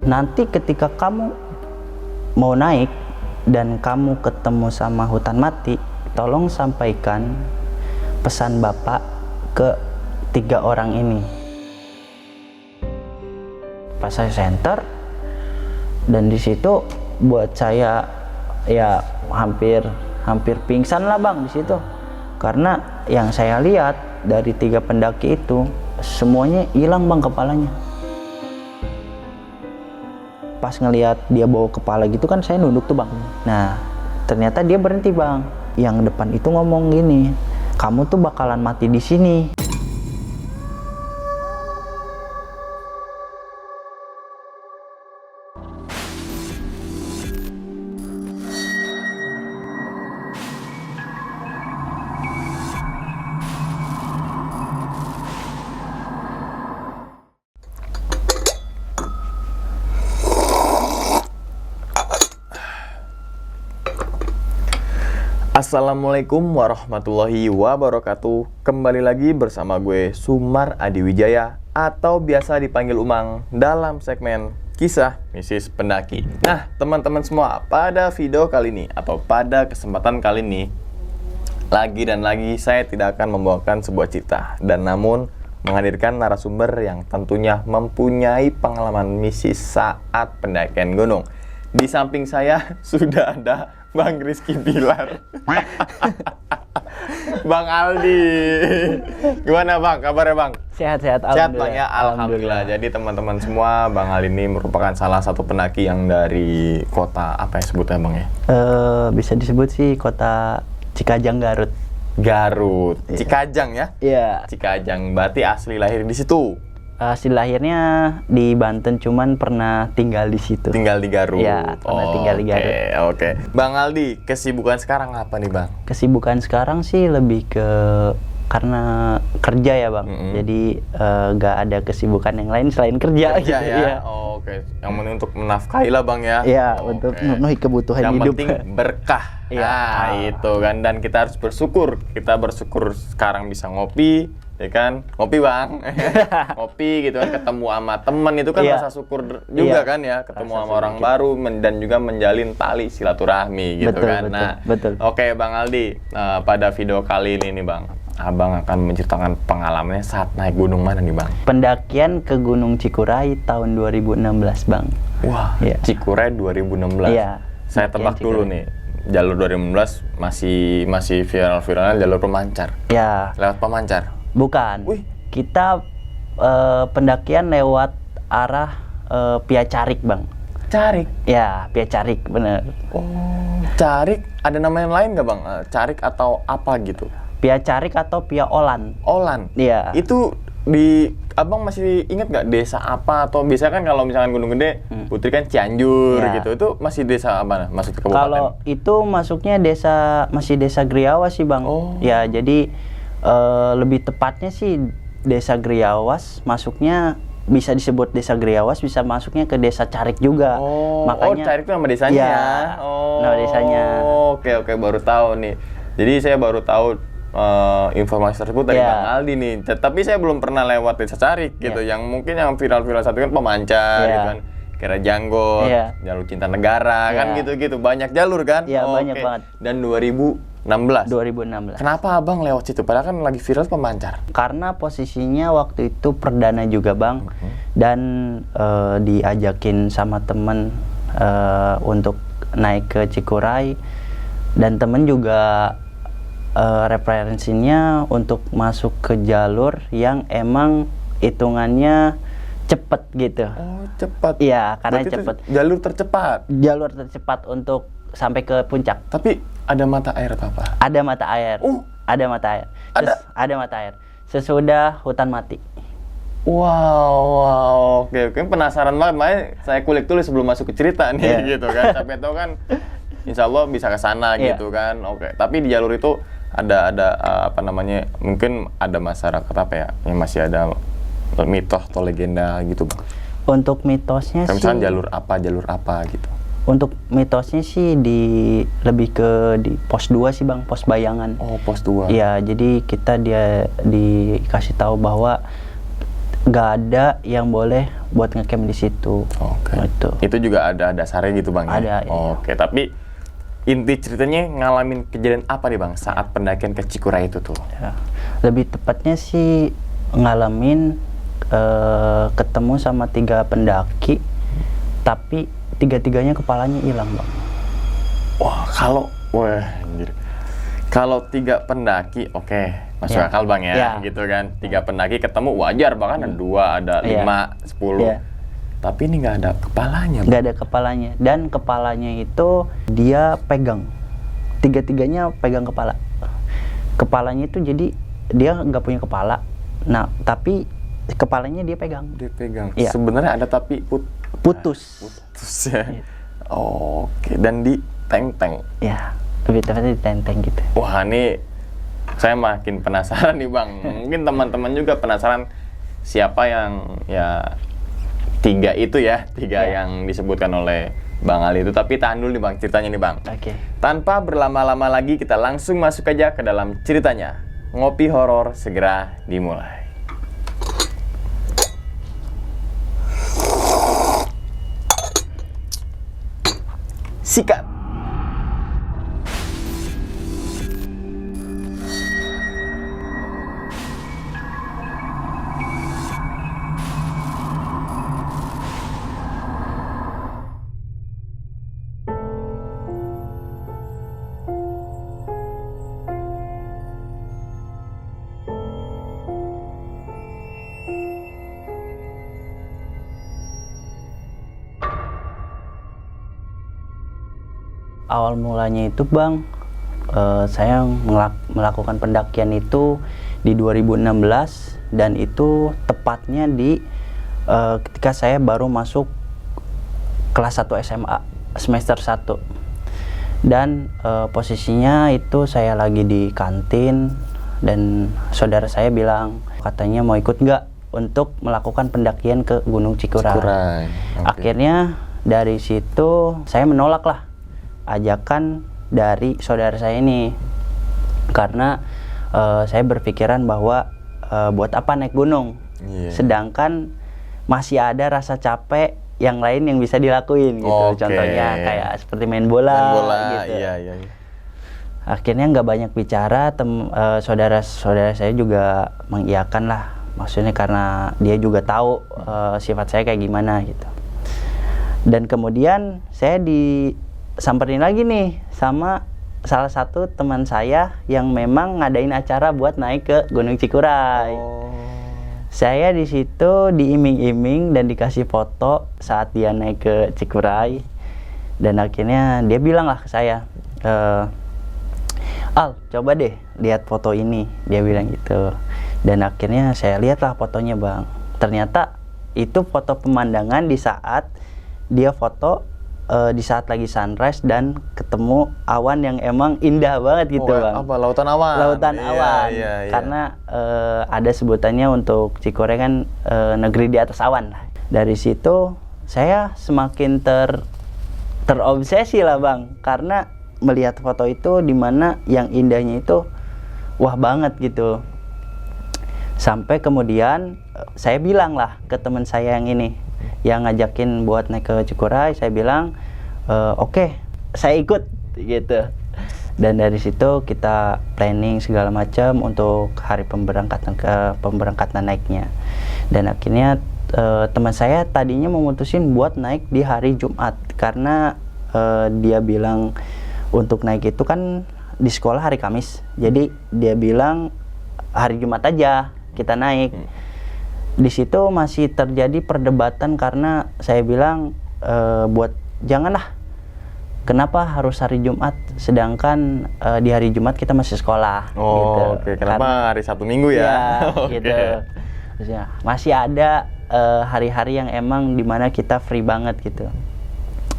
Nanti ketika kamu mau naik dan kamu ketemu sama hutan mati, tolong sampaikan pesan Bapak ke 3 orang ini. Pas saya center, dan di situ buat saya ya hampir pingsan lah Bang di situ. Karena yang saya lihat dari 3 pendaki itu semuanya hilang Bang kepalanya. Pas ngelihat dia bawa kepala gitu kan saya nunduk tuh Bang. Nah ternyata dia berhenti Bang. Yang depan itu ngomong gini, kamu tuh bakalan mati di sini. Assalamualaikum warahmatullahi wabarakatuh. Kembali lagi bersama gue Sumar Adi Wijaya atau biasa dipanggil Umang dalam segmen Kisah Mistis Pendaki. Nah teman-teman semua, pada video kali ini atau pada kesempatan kali ini lagi saya tidak akan membawakan sebuah cerita, dan namun menghadirkan narasumber yang tentunya mempunyai pengalaman mistis saat pendakian gunung. Di samping saya sudah ada Bang Rizky Bilar. Bang Aldi. Gimana Bang? Kabarnya Bang? Sehat-sehat, Sehat Bang ya? Alhamdulillah. Jadi teman-teman semua, Bang Aldi ini merupakan salah satu pendaki yang dari kota, apa ya sebutnya Bang ya? Bisa disebut sih kota Cikajang, Garut. Garut. Yeah. Cikajang ya? Iya. Cikajang. Berarti asli lahir di situ? Hasil lahirnya di Banten, cuman pernah tinggal di situ. Tinggal di Garut. Iya, pernah tinggal di Garut. Oke. Bang Aldi, kesibukan sekarang apa nih Bang? Kesibukan sekarang sih lebih ke karena kerja ya Bang. Jadi gak ada kesibukan yang lain selain kerja. Kerja gitu, ya? ya. Oke. Yang penting untuk menafkahi lah Bang ya? Iya, untuk memenuhi kebutuhan yang hidup. Yang penting berkah. Iya. Nah, itu kan. Dan kita harus bersyukur. Kita bersyukur sekarang bisa ngopi, ya kan? Ngopi Bang. Ngopi gitu kan, ketemu sama temen itu kan rasa syukur juga kan ya. Ketemu rasa sama orang baru dan juga menjalin tali silaturahmi gitu kan. Betul. Oke Bang Aldi, pada video kali ini nih Bang, Abang akan menceritakan pengalamannya saat naik gunung mana nih Bang? Pendakian ke Gunung Cikuray tahun 2016 Bang. Wah, ya. Cikuray 2016. Iya. Saya tebak dulu nih, jalur 2016 masih viral-viralnya jalur pemancar. Ya. Lewat pemancar? Bukan. Wih. Kita pendakian lewat arah Piacarik Bang. Carik? Ya, Piacarik bener. Oh, Carik ada nama yang lain nggak Bang? Carik atau apa gitu? Piacarik atau Pia Olan. Olan? Iya. Itu Abang masih ingat nggak desa apa? Atau biasanya kan kalau misalkan Gunung Gede, Putri kan Cianjur gitu. Itu masih desa apa? Maksud kabupaten? Kalau itu masuknya masih desa Griawas sih Bang. Oh. Ya, jadi lebih tepatnya sih desa Griawas, masuknya bisa disebut desa Griawas, bisa masuknya ke desa Carik juga. Makanya, Carik itu nama desanya ya? Nama desanya. Oke, baru tahu nih. Jadi saya baru tahu informasi tersebut dari Bang Aldi nih. Tapi saya belum pernah lewat desa Carik gitu. Yang mungkin yang viral-viral satu kan pemancar gitu kan. Kira Janggot, jalur Cinta Negara kan gitu-gitu. Banyak jalur kan? Iya, banyak banget. Dan 2016. Kenapa Abang lewat situ? Padahal kan lagi viral pemancar. Karena posisinya waktu itu perdana juga Bang. Dan diajakin sama temen untuk naik ke Cikuray. Dan temen juga referensinya untuk masuk ke jalur yang emang hitungannya cepet gitu. Oh, cepat. Iya, karena berarti cepet. Jalur tercepat. Jalur tercepat untuk sampai ke puncak. Tapi ada mata air apa? Ada mata air. Ada mata air. Ada mata air. Sesudah hutan mati. Wow, oke. Penasaran banget, makanya saya kulik dulu sebelum masuk ke cerita nih gitu kan. Tapi itu kan insya Allah bisa ke sana gitu kan. Oke. Tapi di jalur itu ada apa namanya, mungkin ada masyarakat apa ya yang masih ada mitos atau legenda gitu Bang? Untuk mitosnya sih, misalnya jalur apa gitu. Untuk mitosnya sih lebih ke di pos 2 sih Bang, pos bayangan. Oh, pos 2. Iya, jadi kita dikasih tahu bahwa nggak ada yang boleh buat ngecamp di situ. Oke. Gitu. Itu juga ada dasarnya gitu Bang ya? Ada, iya. Oke, tapi inti ceritanya ngalamin kejadian apa nih Bang saat pendakian ke Cikuray itu tuh? Ya. Lebih tepatnya sih ngalamin ketemu sama 3 pendaki, tapi 3-tiganya kepalanya hilang Bang. Wah, anjir. Kalau 3 pendaki, oke, masuk Ya. akal Bang ya, Ya. gitu kan. 3 pendaki ketemu wajar, bahkan ada 2, ada 5, 10. Ya. Tapi ini nggak ada kepalanya. Bang. Nggak ada kepalanya, dan kepalanya itu dia pegang. 3-tiganya pegang kepala. Kepalanya itu jadi dia nggak punya kepala. Nah, tapi kepalanya dia pegang. Dia pegang. Iya. Sebenarnya ada tapi Putus. putus ya. Iya. Oke, dan di teng-teng. Ya, lebih tepatnya di tenteng gitu. Wah, ini saya makin penasaran nih Bang. Mungkin teman-teman juga penasaran siapa yang ya 3 itu ya, 3 Ya. yang disebutkan oleh Bang Ali itu. Tapi tahan dulu nih Bang, ceritanya nih Bang. Oke. Tanpa berlama-lama lagi, kita langsung masuk aja ke dalam ceritanya. Ngopi horor segera dimulai. Sikat. Awal mulanya itu Bang, saya melakukan pendakian itu di 2016, dan itu tepatnya di ketika saya baru masuk kelas 1 SMA semester 1. Dan posisinya itu saya lagi di kantin, dan saudara saya bilang katanya mau ikut nggak untuk melakukan pendakian ke Gunung Cikuray. Oke. Akhirnya dari situ saya menolak lah ajakan dari saudara saya ini, karena saya berpikiran bahwa buat apa naik gunung, sedangkan masih ada rasa capek yang lain yang bisa dilakuin gitu. Contohnya kayak seperti main bola gitu. Iya. Akhirnya nggak banyak bicara, saudara-saudara saya juga mengiyakan lah, maksudnya karena dia juga tahu sifat saya kayak gimana gitu. Dan kemudian saya disamperin lagi nih sama salah satu teman saya yang memang ngadain acara buat naik ke Gunung Cikuray. Saya di situ diiming-iming dan dikasih foto saat dia naik ke Cikuray, dan akhirnya dia bilang lah ke saya, Al, coba deh lihat foto ini, dia bilang gitu. Dan akhirnya saya lihatlah fotonya Bang. Ternyata itu foto pemandangan di saat dia foto di saat lagi sunrise dan ketemu awan yang emang indah banget gitu Bang. Apa? Lautan awan. Lautan awan. Iya. Karena ada sebutannya untuk Cikuray kan negeri di atas awan. Dari situ saya semakin terobsesi lah Bang, karena melihat foto itu dimana yang indahnya itu wah banget gitu. Sampai kemudian saya bilang lah ke teman saya yang ini yang ngajakin buat naik ke Cikuray, saya bilang oke, saya ikut gitu. Dan dari situ kita planning segala macam untuk hari pemberangkatan naiknya. Dan akhirnya teman saya tadinya memutusin buat naik di hari Jumat, karena dia bilang untuk naik itu kan di sekolah hari Kamis, jadi dia bilang hari Jumat aja kita naik. Di situ masih terjadi perdebatan karena saya bilang buat janganlah, kenapa harus hari Jumat sedangkan di hari Jumat kita masih sekolah gitu. Oke. Kenapa hari Sabtu Minggu ya? Gitu. Terus ya, masih ada hari-hari yang emang dimana kita free banget gitu.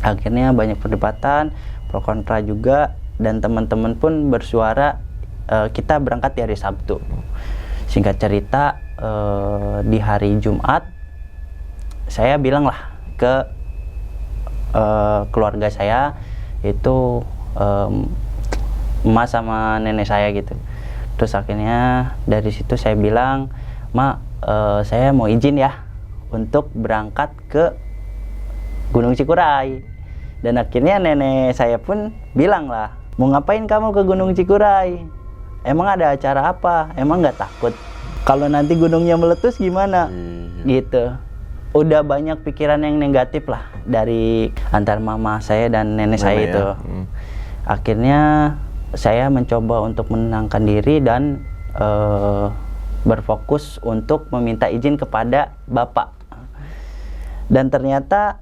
Akhirnya banyak perdebatan, pro kontra juga, dan teman-teman pun bersuara kita berangkat di hari Sabtu. Singkat cerita, di hari Jumat saya bilang lah ke keluarga saya, itu emak sama nenek saya gitu. Terus akhirnya dari situ saya bilang, "Ma, saya mau izin ya untuk berangkat ke Gunung Cikuray. Dan akhirnya nenek saya pun bilang lah, mau ngapain kamu ke Gunung Cikuray? Emang ada acara apa? Emang nggak takut kalau nanti gunungnya meletus gimana? Gitu. Udah banyak pikiran yang negatif lah dari antar mama saya dan nenek saya itu. Akhirnya saya mencoba untuk menenangkan diri dan berfokus untuk meminta izin kepada bapak. Dan ternyata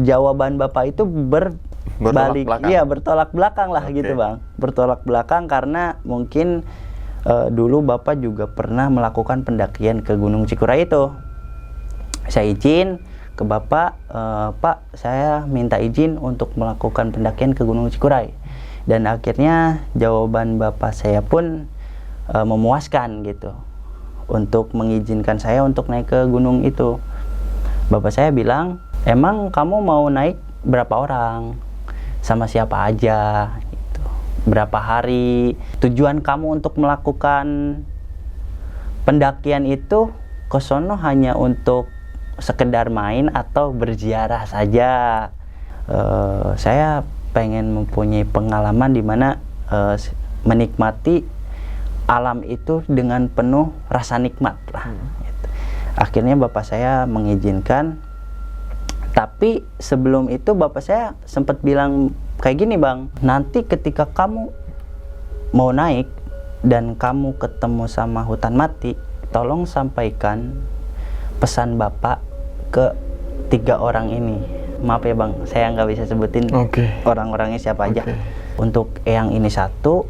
jawaban bapak itu berbalik, iya bertolak belakang lah gitu bang. Bertolak belakang karena mungkin dulu bapak juga pernah melakukan pendakian ke Gunung Cikuray itu. Saya izin ke bapak, Pak saya minta izin untuk melakukan pendakian ke Gunung Cikuray. Dan akhirnya jawaban bapak saya pun memuaskan gitu untuk mengizinkan saya untuk naik ke gunung itu. Bapak saya bilang, emang kamu mau naik berapa orang? Sama siapa aja? Gitu. Berapa hari? Tujuan kamu untuk melakukan pendakian itu ke sono hanya untuk sekedar main atau berziarah saja? Saya pengen mempunyai pengalaman di mana menikmati alam itu dengan penuh rasa nikmat lah. Akhirnya bapak saya mengizinkan, tapi sebelum itu bapak saya sempat bilang kayak gini bang, nanti ketika kamu mau naik dan kamu ketemu sama hutan mati, tolong sampaikan pesan bapak ke 3 orang ini. Maaf ya bang, saya nggak bisa sebutin orang-orangnya siapa aja. Untuk yang ini satu,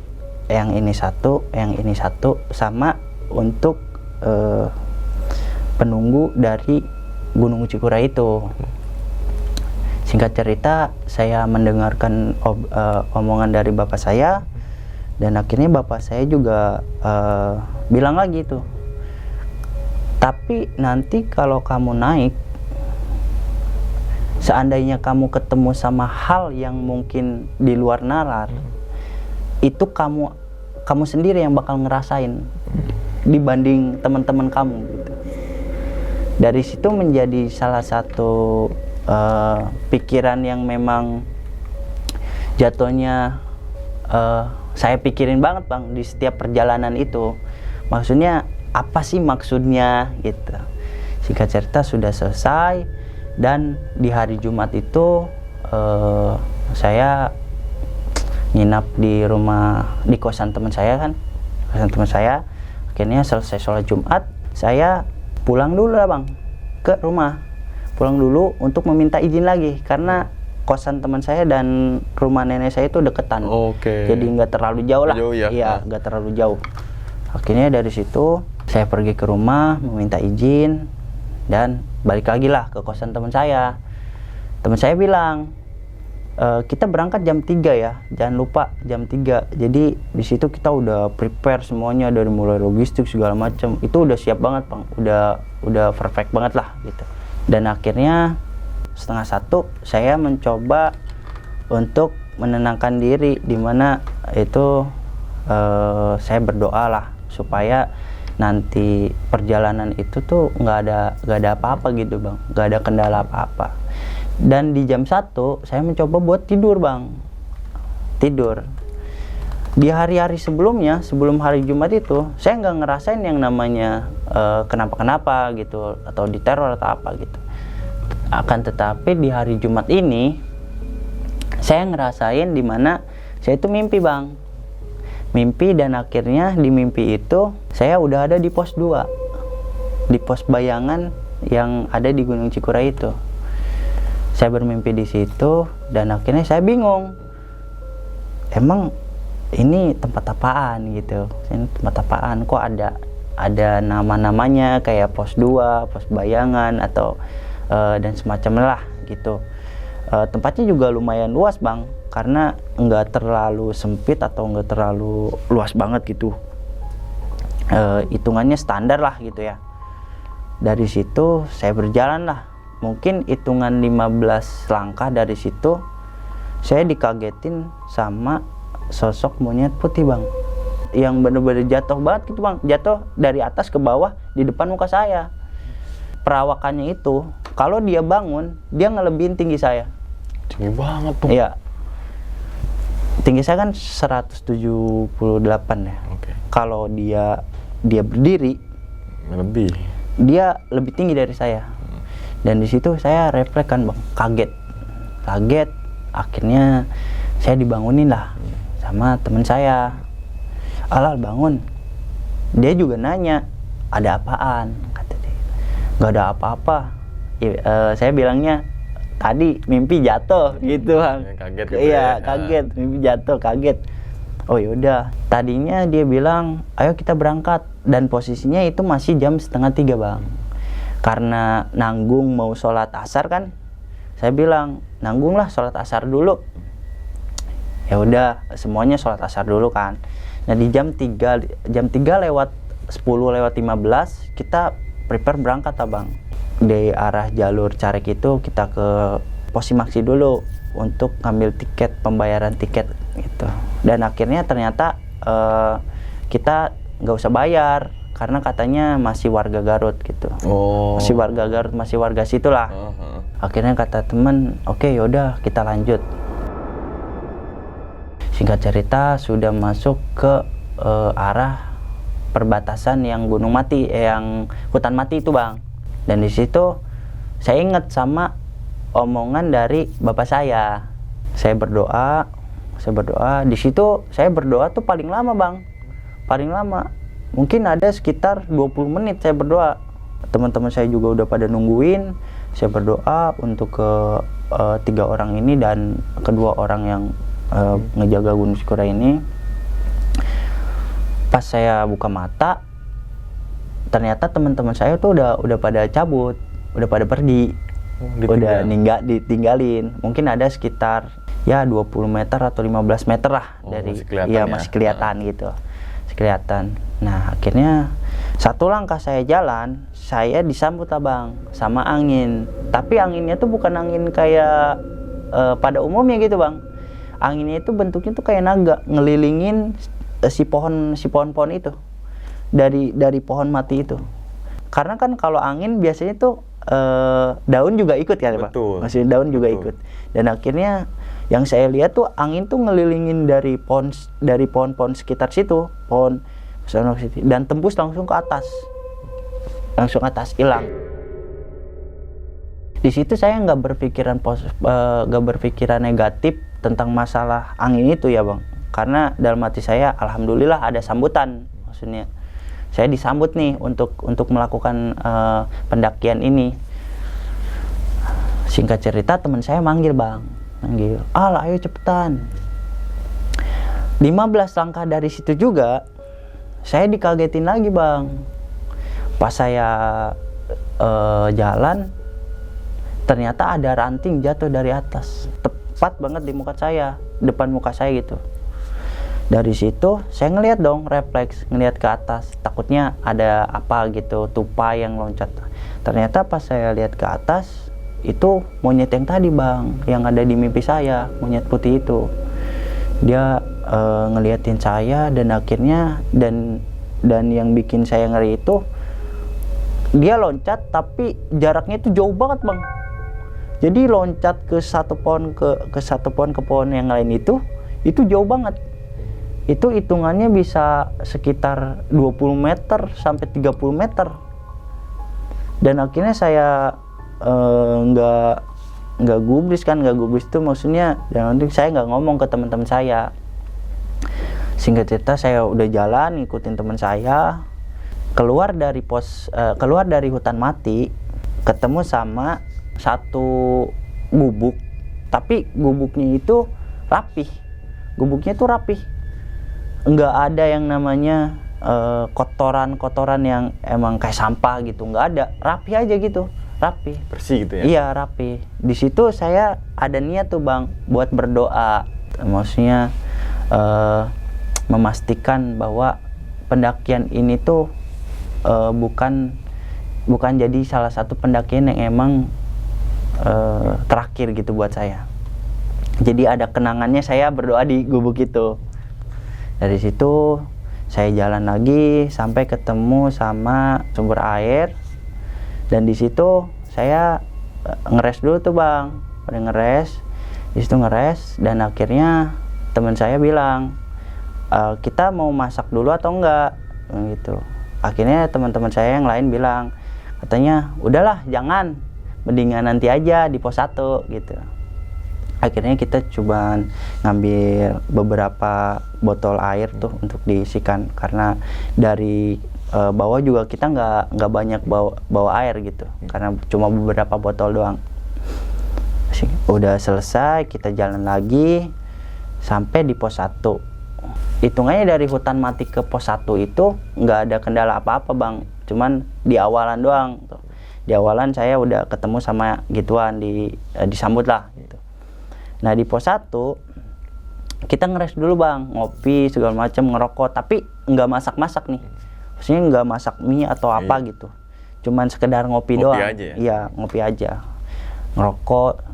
yang ini satu, yang ini satu, sama untuk penunggu dari Gunung Cikuray itu. Singkat cerita, saya mendengarkan omongan dari bapak saya, dan akhirnya bapak saya juga bilang lagi tuh, tapi nanti kalau kamu naik, seandainya kamu ketemu sama hal yang mungkin di luar nalar, itu kamu sendiri yang bakal ngerasain dibanding teman-teman kamu gitu. Dari situ menjadi salah satu pikiran yang memang jatuhnya saya pikirin banget bang di setiap perjalanan itu. Maksudnya apa sih maksudnya gitu. Singkat cerita sudah selesai, dan di hari Jumat itu saya nginap di kosan teman saya kan, kosan teman saya. Akhirnya selesai sholat Jumat, saya pulang dulu lah bang ke rumah, pulang dulu untuk meminta izin lagi karena kosan teman saya dan rumah nenek saya itu deketan. Jadi nggak terlalu jauh lah. Iya, nggak terlalu jauh. Akhirnya dari situ saya pergi ke rumah meminta izin dan balik lagi lah ke kosan teman saya. Teman saya bilang, kita berangkat jam 3 ya, jangan lupa jam 3. Jadi di situ kita udah prepare semuanya, dari mulai logistik segala macam. Itu udah siap banget bang, udah perfect banget lah gitu. Dan akhirnya 12:30 saya mencoba untuk menenangkan diri, dimana itu saya berdoa lah supaya nanti perjalanan itu tuh nggak ada apa-apa gitu bang, nggak ada kendala apa-apa. Dan di jam 1 saya mencoba buat tidur bang, tidur. Di hari-hari sebelumnya, sebelum hari Jumat itu, saya nggak ngerasain yang namanya kenapa-kenapa gitu, atau diteror atau apa gitu. Akan tetapi di hari Jumat ini, saya ngerasain dimana saya itu mimpi bang, mimpi. Dan akhirnya di mimpi itu saya udah ada di pos 2, di pos bayangan yang ada di Gunung Cikuray itu. Saya bermimpi di situ dan akhirnya saya bingung, emang ini tempat apaan gitu, ini tempat apaan, kok ada nama-namanya kayak pos 2, pos bayangan atau dan semacamnya lah gitu. Tempatnya juga lumayan luas bang, karena nggak terlalu sempit atau nggak terlalu luas banget gitu. Hitungannya standar lah gitu ya. Dari situ saya berjalan lah, mungkin hitungan 15 langkah dari situ saya dikagetin sama sosok monyet putih bang. yang bener-bener jatuh banget gitu bang, jatuh dari atas ke bawah di depan muka saya. Perawakannya itu kalau dia bangun dia ngelebihin tinggi saya. Tinggi banget tuh. Iya, tinggi saya kan 178 ya. Oke. Kalau dia berdiri Lebih. dia lebih tinggi dari saya. Dan di situ saya refleks kan bang, kaget. Akhirnya saya dibangunin lah sama teman saya. Alal bangun. Dia juga nanya, ada apaan? Kata dia. Gak ada apa-apa. Saya bilangnya tadi mimpi jatuh gitu bang. Kaget gitu Iya, kaget, mimpi jatuh, kaget. Oh yaudah, tadinya dia bilang, ayo kita berangkat. Dan posisinya itu masih jam 2:30 bang. Karena nanggung mau sholat asar kan, saya bilang nanggunglah sholat asar dulu. Ya udah, semuanya sholat asar dulu kan. Nah di jam 3 lewat 10 lewat 15 kita prepare berangkat abang. Di arah jalur Carik itu kita ke Posimaksi dulu untuk ngambil tiket, pembayaran tiket gitu. Dan akhirnya ternyata kita nggak usah bayar karena katanya masih warga Garut gitu. Oh. Masih warga Garut, masih warga situ lah. Akhirnya kata temen, oke yaudah kita lanjut. Singkat cerita sudah masuk ke arah perbatasan yang Gunung Mati, yang Hutan Mati itu bang. Dan di situ saya ingat sama omongan dari bapak saya. Saya berdoa. Di situ saya berdoa tuh paling lama bang, paling lama. Mungkin ada sekitar 20 menit saya berdoa. Teman-teman saya juga udah pada nungguin. Saya berdoa untuk ke 3 orang ini dan kedua orang yang ngejaga Gunung Sikura ini. Pas saya buka mata, ternyata teman-teman saya tuh udah pada cabut, udah pada pergi. Udah ditinggalin. Mungkin ada sekitar ya 20 meter atau 15 meter lah dari masih kelihatan gitu. Kelihatan. Nah akhirnya satu langkah saya jalan, saya disambut abang sama angin. Tapi anginnya tuh bukan angin kayak pada umumnya gitu bang. Anginnya itu bentuknya tuh kayak naga ngelilingin si pohon itu dari pohon mati itu. Karena kan kalau angin biasanya tuh daun juga ikut kan bang. Masih daun juga ikut. Dan akhirnya yang saya lihat tuh angin tuh ngelilingin dari pohon-pohon sekitar situ, pohon dan tembus langsung ke atas, hilang. Di situ saya nggak berpikiran negatif tentang masalah angin itu ya bang, karena dalam hati saya alhamdulillah ada sambutan, maksudnya saya disambut nih untuk melakukan pendakian ini. Singkat cerita teman saya manggil, Al ayo cepetan. 15 langkah dari situ juga saya dikagetin lagi bang. Pas saya jalan, ternyata ada ranting jatuh dari atas, tepat banget di muka saya, depan muka saya gitu. Dari situ saya ngelihat dong, refleks ngelihat ke atas, takutnya ada apa gitu, tupai yang loncat. Ternyata pas saya lihat ke atas, itu monyet yang tadi bang, yang ada di mimpi saya, monyet putih itu. Dia ngeliatin saya dan akhirnya dan yang bikin saya ngeri itu dia loncat tapi jaraknya itu jauh banget bang. Jadi loncat ke satu pohon ke pohon yang lain itu jauh banget. Itu hitungannya bisa sekitar 20 meter sampai 30 meter. Dan akhirnya saya nggak gubris itu maksudnya, dan nanti saya nggak ngomong ke teman-teman saya. Singkat cerita saya udah jalan ngikutin teman saya keluar dari hutan mati, ketemu sama satu gubuk, tapi gubuknya itu rapih, nggak ada yang namanya kotoran yang emang kayak sampah gitu, nggak ada, rapi aja gitu. Rapi, bersih gitu ya? Iya rapi. Di situ saya ada niat tuh bang buat berdoa, maksudnya memastikan bahwa pendakian ini tuh bukan jadi salah satu pendakian yang emang terakhir gitu buat saya. Jadi ada kenangannya saya berdoa di gubuk itu. Dari situ Saya jalan lagi sampai ketemu sama sumber air, dan di situ saya ngeres dulu tuh bang, pada ngeres, di situ ngeres, dan akhirnya teman saya bilang, kita mau masak dulu atau enggak, gitu. Akhirnya teman-teman saya yang lain bilang, katanya udahlah jangan, mendingan nanti aja di pos 1 gitu. Akhirnya kita coba ngambil beberapa botol air tuh untuk diisikan, karena dari bawah juga kita nggak banyak bawa air gitu, karena cuma beberapa botol doang. Udah selesai, kita jalan lagi sampai di pos 1. Hitungannya dari hutan mati ke pos 1 itu nggak ada kendala apa-apa bang, cuman di awalan doang tuh. Di awalan saya udah ketemu sama gituan, disambut lah gitu. Nah di pos 1 kita ngeres dulu bang, ngopi segala macam, ngerokok, tapi nggak masak-masak nih, maksudnya nggak masak mie atau apa gitu, cuman sekedar ngopi doang aja ya? Iya, ngopi aja, ngerokok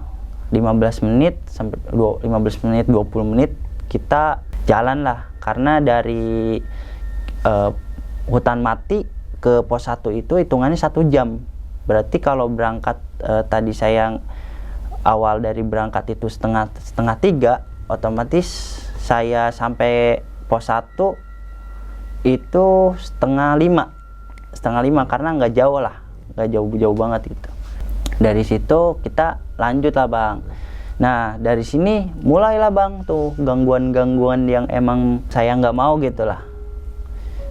15 menit sampai 15 menit 20 menit kita jalan lah, karena dari hutan mati ke pos 1 itu hitungannya 1 jam. Berarti kalau berangkat tadi saya awal dari berangkat itu setengah 3, otomatis saya sampai pos 1 itu setengah 5 karena nggak jauh lah, nggak jauh banget gitu. Dari situ kita lanjut lah bang. Nah dari sini mulailah bang tuh gangguan yang emang saya nggak mau gitu lah.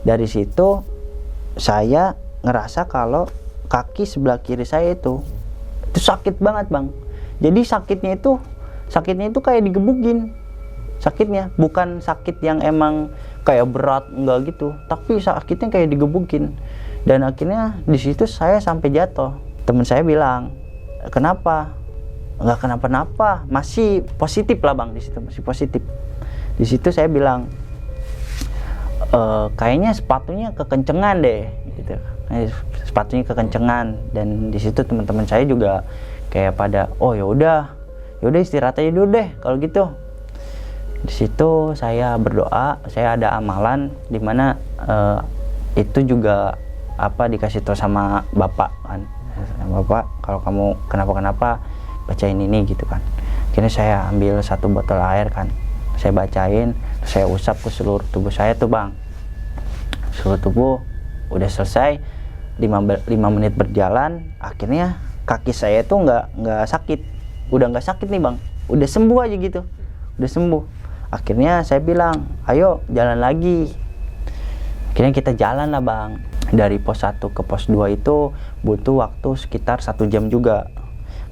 Dari situ saya ngerasa kalau kaki sebelah kiri saya itu sakit banget bang. Jadi sakitnya itu kayak digebukin. Sakitnya bukan sakit yang emang kayak berat, enggak gitu, tapi sakitnya kayak digebukin. Dan akhirnya di situ saya sampai jatuh. Teman saya bilang, kenapa? Enggak kenapa-napa, masih positif lah bang, di situ masih positif. Di situ saya bilang, kayaknya sepatunya kekencengan deh, gitu. Sepatunya kekencengan. Dan di situ teman-teman saya juga kayak pada, oh yaudah istirahat aja dulu deh kalau gitu. Di situ saya berdoa, saya ada amalan dimana itu juga dikasih tahu sama bapak kan, bapak kalau kamu kenapa bacain ini gitu kan. Akhirnya saya ambil 1 botol air kan, saya bacain, saya usap ke seluruh tubuh saya tuh bang, seluruh tubuh. Udah selesai 5 menit berjalan, akhirnya kaki saya tuh nggak sakit, udah nggak sakit nih bang, udah sembuh aja gitu, udah sembuh. Akhirnya saya bilang, ayo jalan lagi. Akhirnya kita jalan lah bang. Dari pos 1 ke pos 2 itu butuh waktu sekitar 1 jam juga,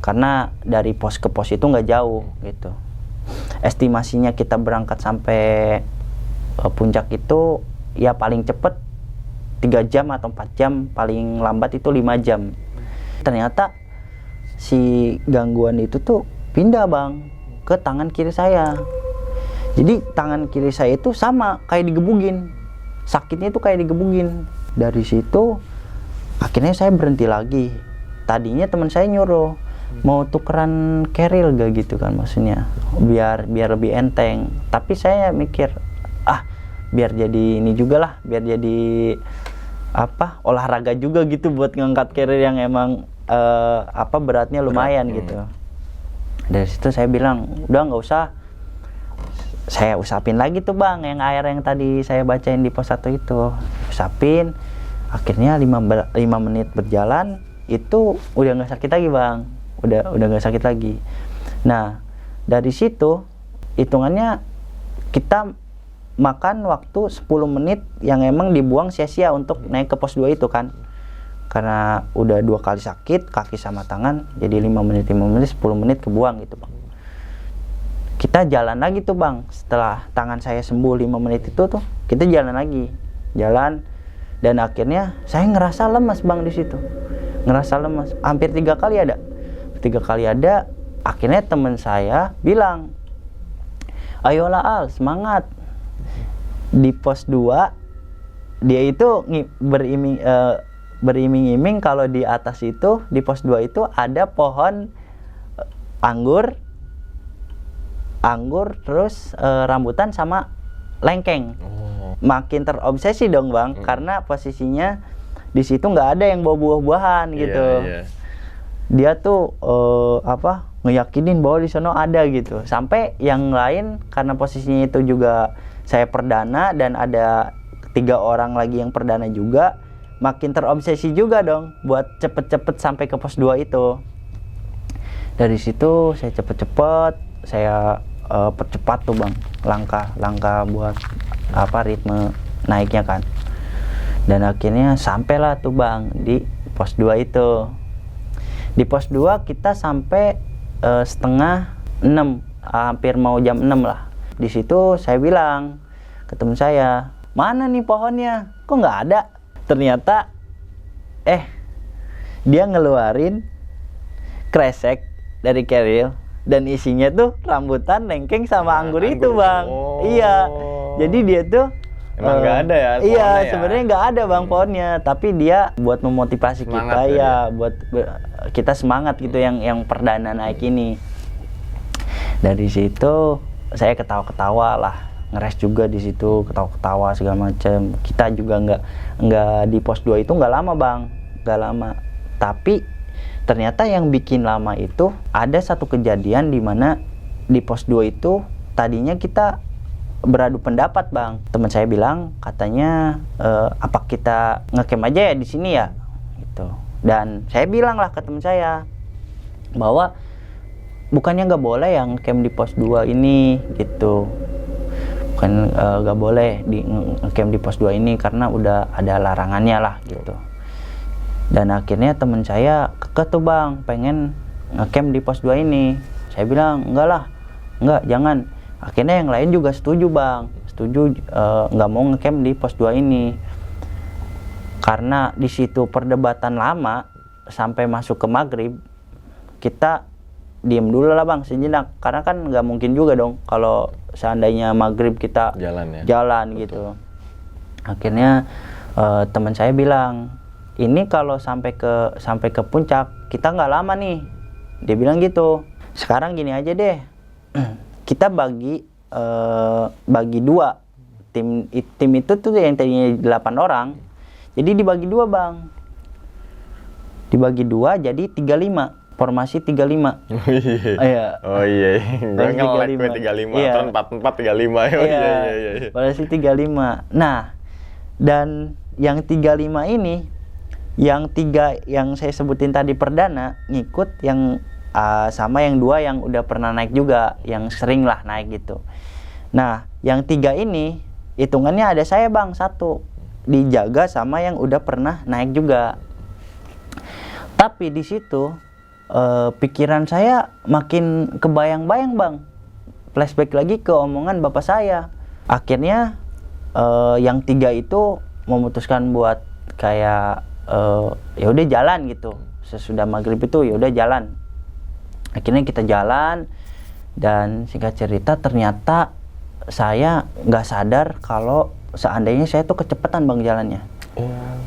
karena dari pos ke pos itu nggak jauh gitu. Estimasinya kita berangkat sampai puncak itu ya paling cepet 3 jam atau 4 jam, paling lambat itu 5 jam. Ternyata si gangguan itu tuh pindah bang ke tangan kiri saya. Jadi tangan kiri saya itu sama kayak digebugin, sakitnya itu kayak digebugin. Dari situ akhirnya saya berhenti lagi. Tadinya teman saya nyuruh mau tukeran keril gak gitu kan, maksudnya biar lebih enteng. Tapi saya mikir, biar jadi ini juga lah, biar jadi olahraga juga gitu buat ngangkat keril yang emang beratnya lumayan gitu. Dari situ saya bilang, udah nggak usah. Saya usapin lagi tuh bang yang air yang tadi saya bacain di pos 1 itu, usapin. Akhirnya 5 menit berjalan itu udah nggak sakit lagi bang, udah nggak sakit lagi. Nah dari situ hitungannya kita makan waktu 10 menit yang emang dibuang sia-sia untuk naik ke pos 2 itu kan, karena udah 2 kali sakit kaki sama tangan, jadi 5 menit 10 menit kebuang gitu bang. Kita jalan lagi tuh bang, setelah tangan saya sembuh 5 menit itu tuh kita jalan lagi, dan akhirnya saya ngerasa lemas bang. Di situ ngerasa lemas hampir 3 kali ada. Akhirnya teman saya bilang, ayolah Al, semangat. Di pos 2 dia itu beriming-iming kalau di atas itu, di pos 2 itu ada pohon anggur terus rambutan sama lengkeng. makin terobsesi dong bang, karena posisinya di situ nggak ada yang bawa buah-buahan gitu. Dia tuh ngeyakinin bahwa di sana ada gitu. Sampai yang lain karena posisinya itu juga saya perdana dan ada 3 orang lagi yang perdana juga, makin terobsesi juga dong buat cepet-cepet sampai ke pos 2 itu. Dari situ saya cepet-cepet, saya percepat tuh bang langkah buat ritme naiknya kan. Dan akhirnya sampailah tuh bang di pos 2 itu. Di pos 2 kita sampai setengah 6, hampir mau jam 6 lah. Di situ saya bilang ke temen saya, mana nih pohonnya? Kok nggak ada? Ternyata dia ngeluarin kresek dari keril dan isinya tuh rambutan, lengkeng sama anggur itu bang. Iya, jadi dia tuh emang nggak ada ya pohonnya? Iya, sebenarnya nggak ada bang pohonnya, tapi dia buat memotivasi semangat kita ya, buat kita semangat gitu yang perdana naik ini. Dari situ saya ketawa-ketawa lah, ngeres juga di situ, ketawa-ketawa segala macam. Kita juga nggak di pos 2 itu nggak lama bang, nggak lama. Tapi ternyata yang bikin lama itu ada satu kejadian di mana di pos 2 itu tadinya kita beradu pendapat bang. Teman saya bilang katanya apa kita ngecamp aja ya di sini ya gitu. Dan saya bilang lah ke teman saya bahwa bukannya nggak boleh yang camp di pos 2 ini gitu. Bukan nggak boleh di camp di pos 2 ini karena udah ada larangannya lah gitu. Dan akhirnya teman saya kekeh tuh bang, pengen ngecamp di pos 2 ini. Saya bilang enggak lah, enggak, jangan. Akhirnya yang lain juga setuju bang, setuju nggak mau ngecamp di pos 2 ini. Karena di situ perdebatan lama sampai masuk ke maghrib, kita diem dulu lah bang sejenak. Karena kan nggak mungkin juga dong kalau seandainya maghrib kita jalan gitu. Akhirnya teman saya bilang, ini kalau sampai ke puncak kita nggak lama nih. Dia bilang gitu. Sekarang gini aja deh, kita bagi 2 tim itu tuh yang tadinya 8 orang, jadi dibagi 2 bang, dibagi 2 jadi 35, formasi 35. Oh iya, gue nge-like gue 35 atau 44 35. Iya. Formasi 35. Nah, dan yang 35 ini, yang 3 yang saya sebutin tadi perdana ngikut yang sama yang 2 yang udah pernah naik juga, yang sering lah naik gitu. Nah, yang 3 ini hitungannya ada saya bang, 1 dijaga sama yang udah pernah naik juga. Tapi di situ pikiran saya makin kebayang-bayang bang, flashback lagi ke omongan bapak saya. Akhirnya yang 3 itu memutuskan buat kayak ya udah jalan gitu. Sesudah maghrib itu ya udah jalan. Akhirnya kita jalan, dan singkat cerita ternyata saya nggak sadar kalau seandainya saya tuh kecepatan bang jalannya.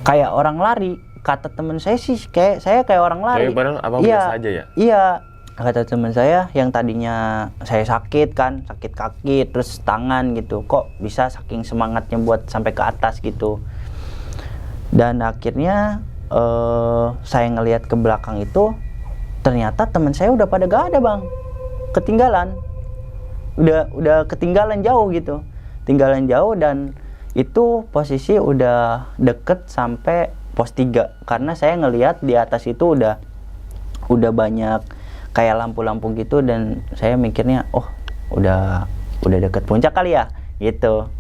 Kayak orang lari. Kata teman saya sih saya kayak orang lari. Padahal abang biasa aja ya? Iya. Kata teman saya yang tadinya saya sakit kaki terus tangan gitu, kok bisa saking semangatnya buat sampai ke atas gitu. Dan akhirnya saya ngelihat ke belakang itu, ternyata teman saya udah pada gak ada bang, ketinggalan, udah ketinggalan jauh gitu, tinggalan jauh. Dan itu posisi udah deket sampai pos 3, karena saya ngelihat di atas itu udah banyak kayak lampu-lampu gitu, dan saya mikirnya udah deket puncak kali ya gitu.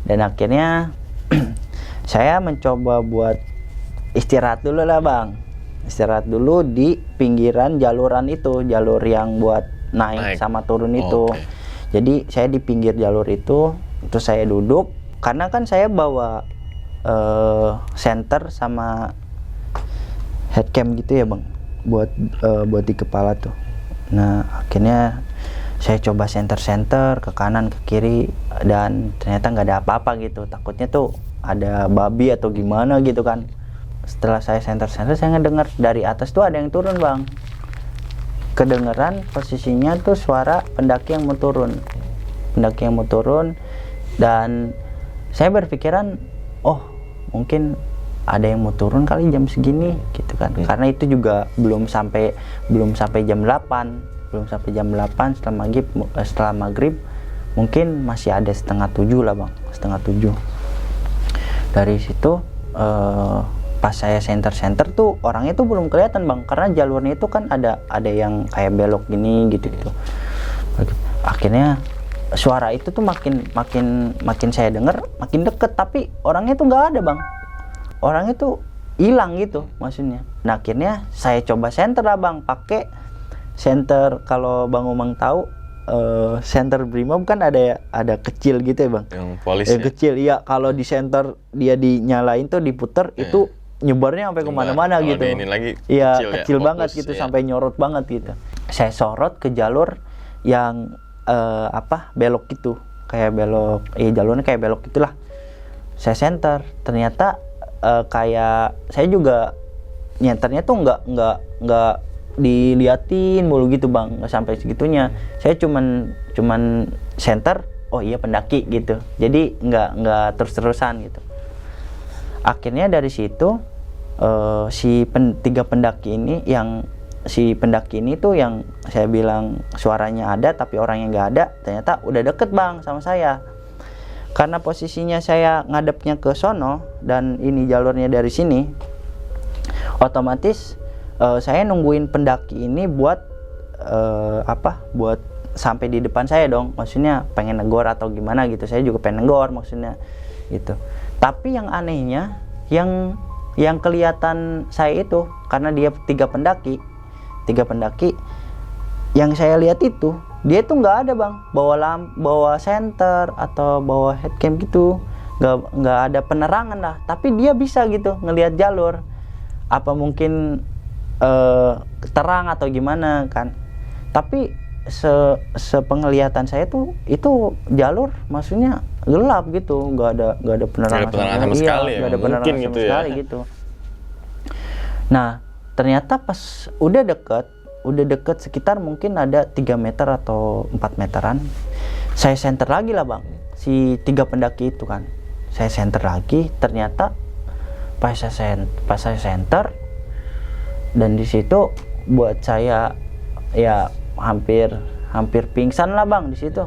Dan akhirnya saya mencoba buat istirahat dulu lah bang, istirahat dulu di pinggiran jaluran itu, jalur yang buat naik sama turun itu. Jadi saya di pinggir jalur itu, terus saya duduk, karena kan saya bawa center sama headcam gitu ya bang, buat di kepala tuh. Nah akhirnya saya coba center ke kanan ke kiri, dan ternyata nggak ada apa-apa gitu. Takutnya tuh ada babi atau gimana gitu kan. Setelah saya center saya ngedengar dari atas tuh ada yang turun bang. Kedengeran posisinya tuh suara pendaki yang mau turun, dan saya berpikiran, oh mungkin ada yang mau turun kali jam segini gitu kan. Karena itu juga belum sampai jam 8 setelah maghrib mungkin masih ada 6:30 lah bang, 6:30. Dari situ pas saya senter tuh orangnya tuh belum kelihatan bang, karena jalurnya itu kan ada yang kayak belok gini gitu. Akhirnya suara itu tuh makin saya dengar makin deket, tapi orangnya tuh nggak ada bang, orangnya tuh hilang gitu maksudnya. Nah akhirnya saya coba senter lah bang, pakai senter, kalau bang Umang tahu senter Brimob kan ada kecil gitu ya bang, yang polis ya? Kecil iya. Kalau di senter dia dinyalain tuh diputer itu nyebarnya sampai kemana-mana gitu. Ini lagi iya kecil ya, banget gitu ya. Sampai nyorot banget gitu. Saya sorot ke jalur yang belok gitu, kayak belok, jalurnya kayak belok gitulah. Saya senter, ternyata kayak saya juga nyenternya tuh nggak diliatin mulu gitu bang, nggak sampai segitunya. Saya cuman senter, oh iya pendaki gitu, jadi nggak terus-terusan gitu. Akhirnya dari situ tiga pendaki ini, si pendaki ini tuh yang saya bilang suaranya ada tapi orangnya nggak ada, ternyata udah deket bang sama saya. Karena posisinya saya ngadepnya ke sono dan ini jalurnya dari sini, otomatis saya nungguin pendaki ini buat buat sampai di depan saya dong, maksudnya pengen negor atau gimana gitu. Saya juga pengen negor maksudnya gitu. Tapi yang anehnya, yang kelihatan saya itu, karena dia tiga pendaki, yang saya lihat itu dia tuh nggak ada bang, bawa senter atau bawa headcam gitu, nggak ada penerangan lah, tapi dia bisa gitu ngelihat jalur. Apa mungkin terang atau gimana kan, tapi sepenglihatan saya tuh itu jalur maksudnya gelap gitu, nggak ada penerangan sama sekali, nggak ada penerangan sama sekali gitu. Nah ternyata pas udah deket sekitar mungkin ada 3 meter atau 4 meteran, saya senter lagi lah bang, si tiga pendaki itu kan, saya senter lagi. Ternyata pas saya senter, dan di situ buat saya ya hampir pingsan lah bang di situ,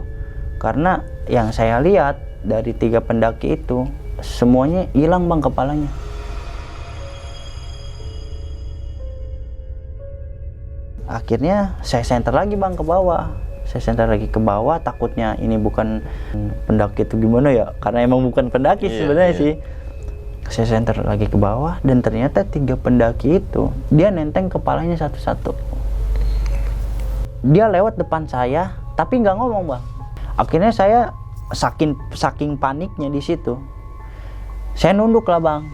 karena yang saya lihat dari tiga pendaki itu semuanya hilang bang kepalanya. Akhirnya saya senter lagi bang ke bawah, takutnya ini bukan pendaki itu gimana ya, karena emang bukan pendaki sebenarnya sih. Saya senter lagi ke bawah dan ternyata tiga pendaki itu dia nenteng kepalanya satu-satu. Dia lewat depan saya tapi nggak ngomong bang. Akhirnya saya saking paniknya di situ, saya nunduk lah bang,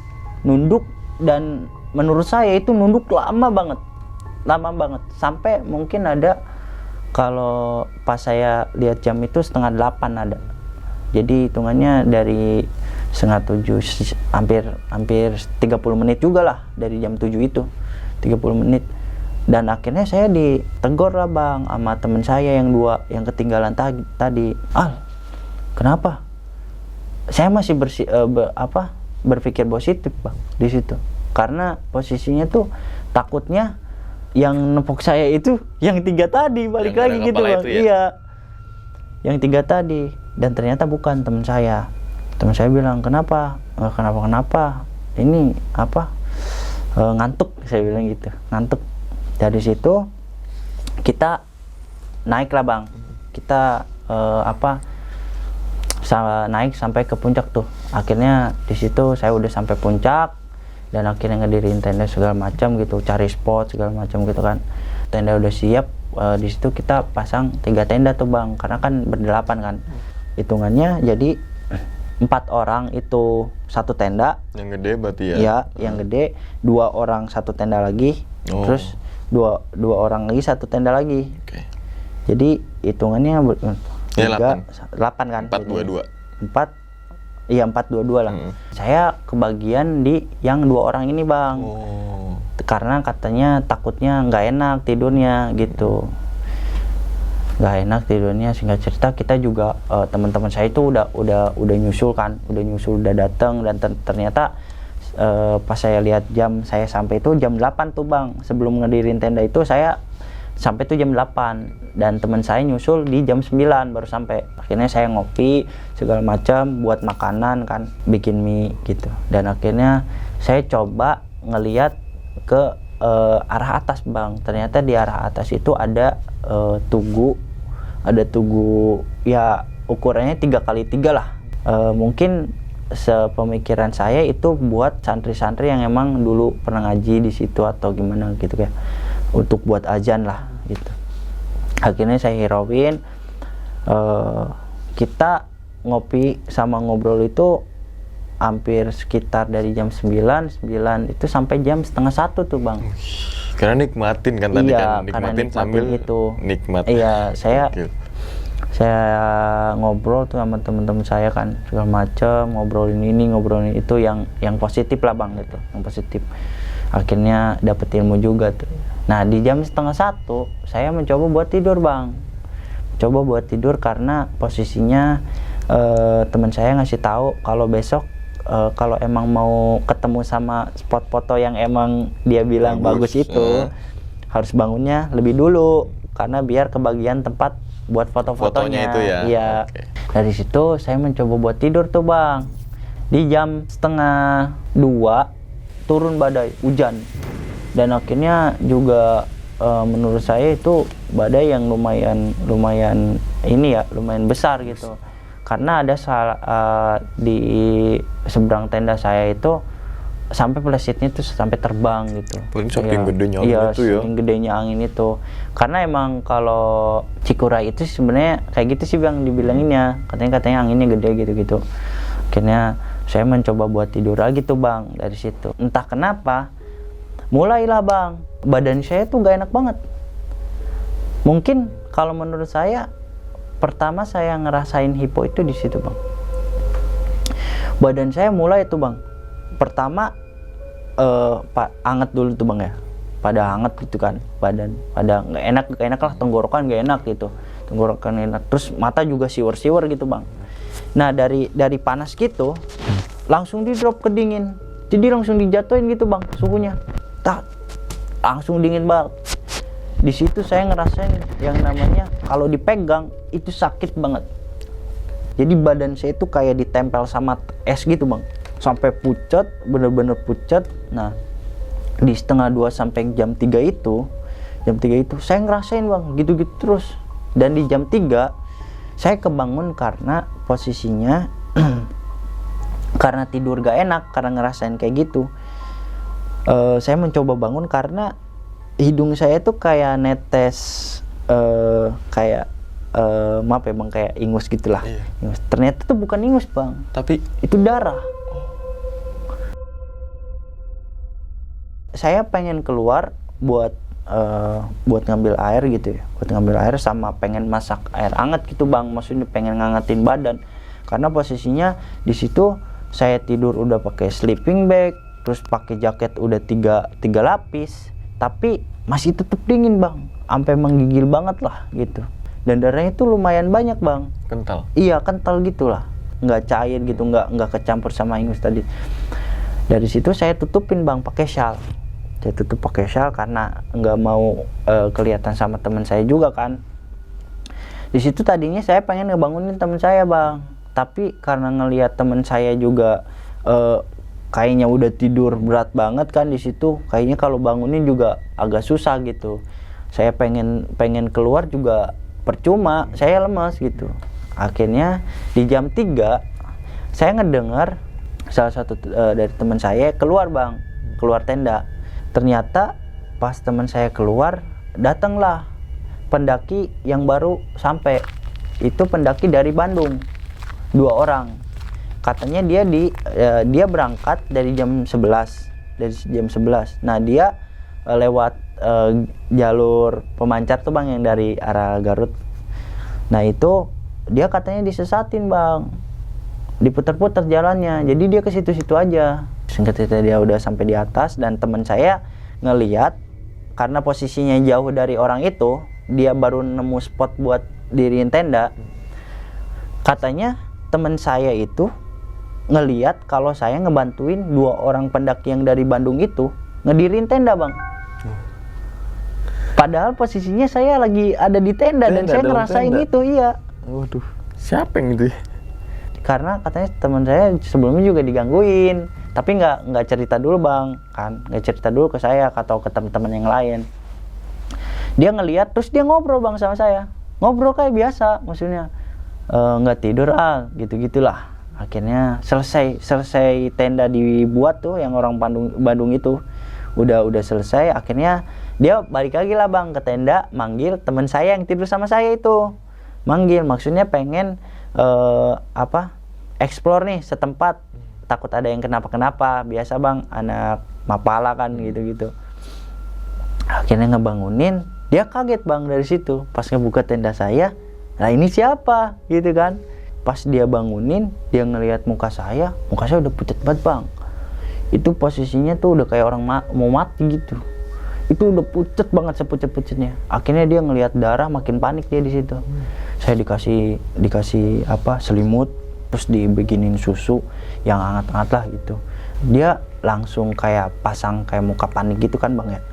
dan menurut saya itu nunduk lama banget sampai mungkin ada, kalau pas saya lihat jam itu 7:30 ada. Jadi hitungannya dari 6:30, hampir 30 menit juga lah dari jam 7 itu, 30 menit. Dan akhirnya saya ditegur lah bang sama temen saya yang yang ketinggalan tadi. Kenapa? Saya masih berpikir positif bang di situ, karena posisinya tuh takutnya yang nepok saya itu yang tiga tadi balik yang lagi gitu bang. Iya, yang tiga tadi. Dan ternyata bukan teman saya. Teman saya bilang kenapa? Ini ngantuk, saya bilang gitu, ngantuk. Dari situ kita naik lah bang, kita naik sampai ke puncak tuh. Akhirnya di situ saya udah sampai puncak dan akhirnya ngedirin tenda segala macam gitu, cari spot segala macam gitu kan. Tenda udah siap, di situ kita pasang 3 tenda tuh bang, karena kan berdelapan kan. Hitungannya jadi 4 orang itu 1 tenda. Yang gede berarti ya? Iya, yang gede. 2 orang 1 tenda lagi. Terus dua orang lagi 1 tenda lagi. Okay. Jadi hitungannya 8 kan? 4-2-2. 4-2-2 lah. Saya kebagian di yang 2 orang ini bang. Karena katanya takutnya nggak enak tidurnya gitu. nggak enak tidurnya. Singkat cerita kita juga teman-teman saya itu udah nyusul kan, udah datang, dan ternyata pas saya lihat jam, saya sampai itu jam 8 tuh bang. Sebelum ngedirin tenda itu saya sampai tuh jam 8, dan teman saya nyusul di jam 9 baru sampai. Akhirnya saya ngopi segala macam, buat makanan kan, bikin mie gitu, dan akhirnya saya coba ngelihat ke arah atas bang. Ternyata di arah atas itu ada tugu ya ukurannya 3x3 lah. Mungkin sepemikiran saya itu buat santri-santri yang emang dulu pernah ngaji di situ atau gimana gitu ya, untuk buat azan lah gitu. Akhirnya saya hirauin, kita ngopi sama ngobrol itu hampir sekitar dari jam 9 itu sampai jam setengah 1 tuh bang. Karena nikmatin kan tadi kan, nikmatin sambil itu nikmat. Iya, saya ngobrol tuh sama teman-teman saya kan, segala macam, ngobrolin itu yang positif lah bang gitu, yang positif. Akhirnya dapet ilmu juga tuh. Nah di jam setengah 1 saya mencoba buat tidur bang, karena posisinya teman saya ngasih tahu kalau besok kalau emang mau ketemu sama spot foto yang emang dia bilang bagus itu, harus bangunnya lebih dulu karena biar kebagian tempat buat foto-fotonya itu ya. Iya. Okay. Dari situ saya mencoba buat tidur tuh bang. Di jam setengah 2 turun badai, hujan, dan akhirnya juga menurut saya itu badai yang lumayan besar gitu. Karena ada di seberang tenda saya itu sampai pelesetnya itu sampai terbang gitu. Saking gedenya angin itu ya. Saking gedenya angin itu. Karena emang kalau Cikura itu sebenarnya kayak gitu sih bang dibilanginnya. Katanya anginnya gede gitu. Akhirnya saya mencoba buat tidur lagi tuh bang dari situ. Entah kenapa mulailah bang, badan saya tuh gak enak banget. Mungkin kalau menurut saya pertama saya ngerasain hipo itu di situ bang. Badan saya mulai tuh bang. Pertama anget dulu tuh bang ya, pada anget gitu kan, badan pada nggak enak lah, tenggorokan nggak enak gitu, terus mata juga siwer gitu bang. Nah dari panas gitu langsung di drop ke dingin, jadi langsung dijatuhin gitu bang suhunya, langsung dingin banget. Di situ saya ngerasain yang namanya kalau dipegang itu sakit banget. Jadi badan saya itu kayak ditempel sama es gitu bang, sampai pucat, bener-bener pucat. Nah di setengah 2 sampai jam 3 itu saya ngerasain bang gitu-gitu terus. Dan di jam 3 saya kebangun karena posisinya karena tidur gak enak, karena ngerasain kayak gitu. Saya mencoba bangun karena hidung saya tuh kayak netes kayak maaf ya bang, kayak ingus gitulah. Iya. Ingus. Ternyata tuh bukan ingus bang, tapi itu darah. Saya pengen keluar buat ngambil air gitu ya, sama pengen masak air hangat gitu bang, maksudnya pengen ngangetin badan. Karena posisinya di situ saya tidur udah pakai sleeping bag, terus pakai jaket udah tiga lapis, tapi masih tetap dingin bang, sampai menggigil banget lah gitu. Dan darahnya itu lumayan banyak bang. Kental? Iya kental gitulah, nggak cair gitu, nggak kecampur sama ingus tadi. Dari situ saya tutupin bang pakai shawl. Saya tutup pakai shawl karena nggak mau kelihatan sama teman saya juga kan. Di situ tadinya saya pengen ngebangunin teman saya bang, tapi karena ngelihat teman saya juga kayaknya udah tidur berat banget kan di situ, kayaknya kalau bangunin juga agak susah gitu. Saya pengen keluar juga percuma, saya lemas gitu. Akhirnya di jam 3 saya ngedengar salah satu dari teman saya keluar bang, keluar tenda. Ternyata pas teman saya keluar, datanglah pendaki yang baru sampai. Itu pendaki dari Bandung, 2 orang. Katanya dia berangkat dari jam 11. Nah dia lewat jalur pemancar tuh bang yang dari arah Garut. Nah itu dia katanya disesatin bang, diputar-putar jalannya, jadi dia ke situ-situ aja. Singkat cerita dia udah sampai di atas, dan teman saya ngelihat karena posisinya jauh dari orang itu, dia baru nemu spot buat diriin tenda. Katanya teman saya itu ngeliat kalau saya ngebantuin 2 orang pendaki yang dari Bandung itu ngedirin tenda, Bang. Padahal posisinya saya lagi ada di tenda dan saya ngerasain tenda. Itu, iya. Waduh, siapa yang itu ya? Karena katanya teman saya sebelumnya juga digangguin, tapi nggak cerita dulu, Bang, kan? Nggak cerita dulu ke saya atau ke teman-teman yang lain. Dia ngelihat terus dia ngobrol, Bang, sama saya. Ngobrol kayak biasa, maksudnya nggak tidur gitu-gitulah. Akhirnya selesai tenda dibuat tuh yang orang Bandung itu udah selesai. Akhirnya dia balik lagi lah, Bang, ke tenda, manggil teman saya yang tidur sama saya itu. Manggil maksudnya pengen explore nih setempat, takut ada yang kenapa-kenapa. Biasa, Bang, anak mapala kan gitu-gitu. Akhirnya ngebangunin, dia kaget, Bang, dari situ. Pas ngebuka tenda saya, nah ini siapa gitu kan. Pas dia bangunin, dia ngelihat muka saya udah pucat banget, Bang. Itu posisinya tuh udah kayak orang mau mati gitu. Itu udah pucat banget, sepucat-pucatnya. Akhirnya dia ngelihat darah, makin panik dia di situ. Saya dikasih selimut, terus dibikinin susu yang hangat-hangat lah gitu. Dia langsung kayak pasang kayak muka panik gitu kan, Bang, ya.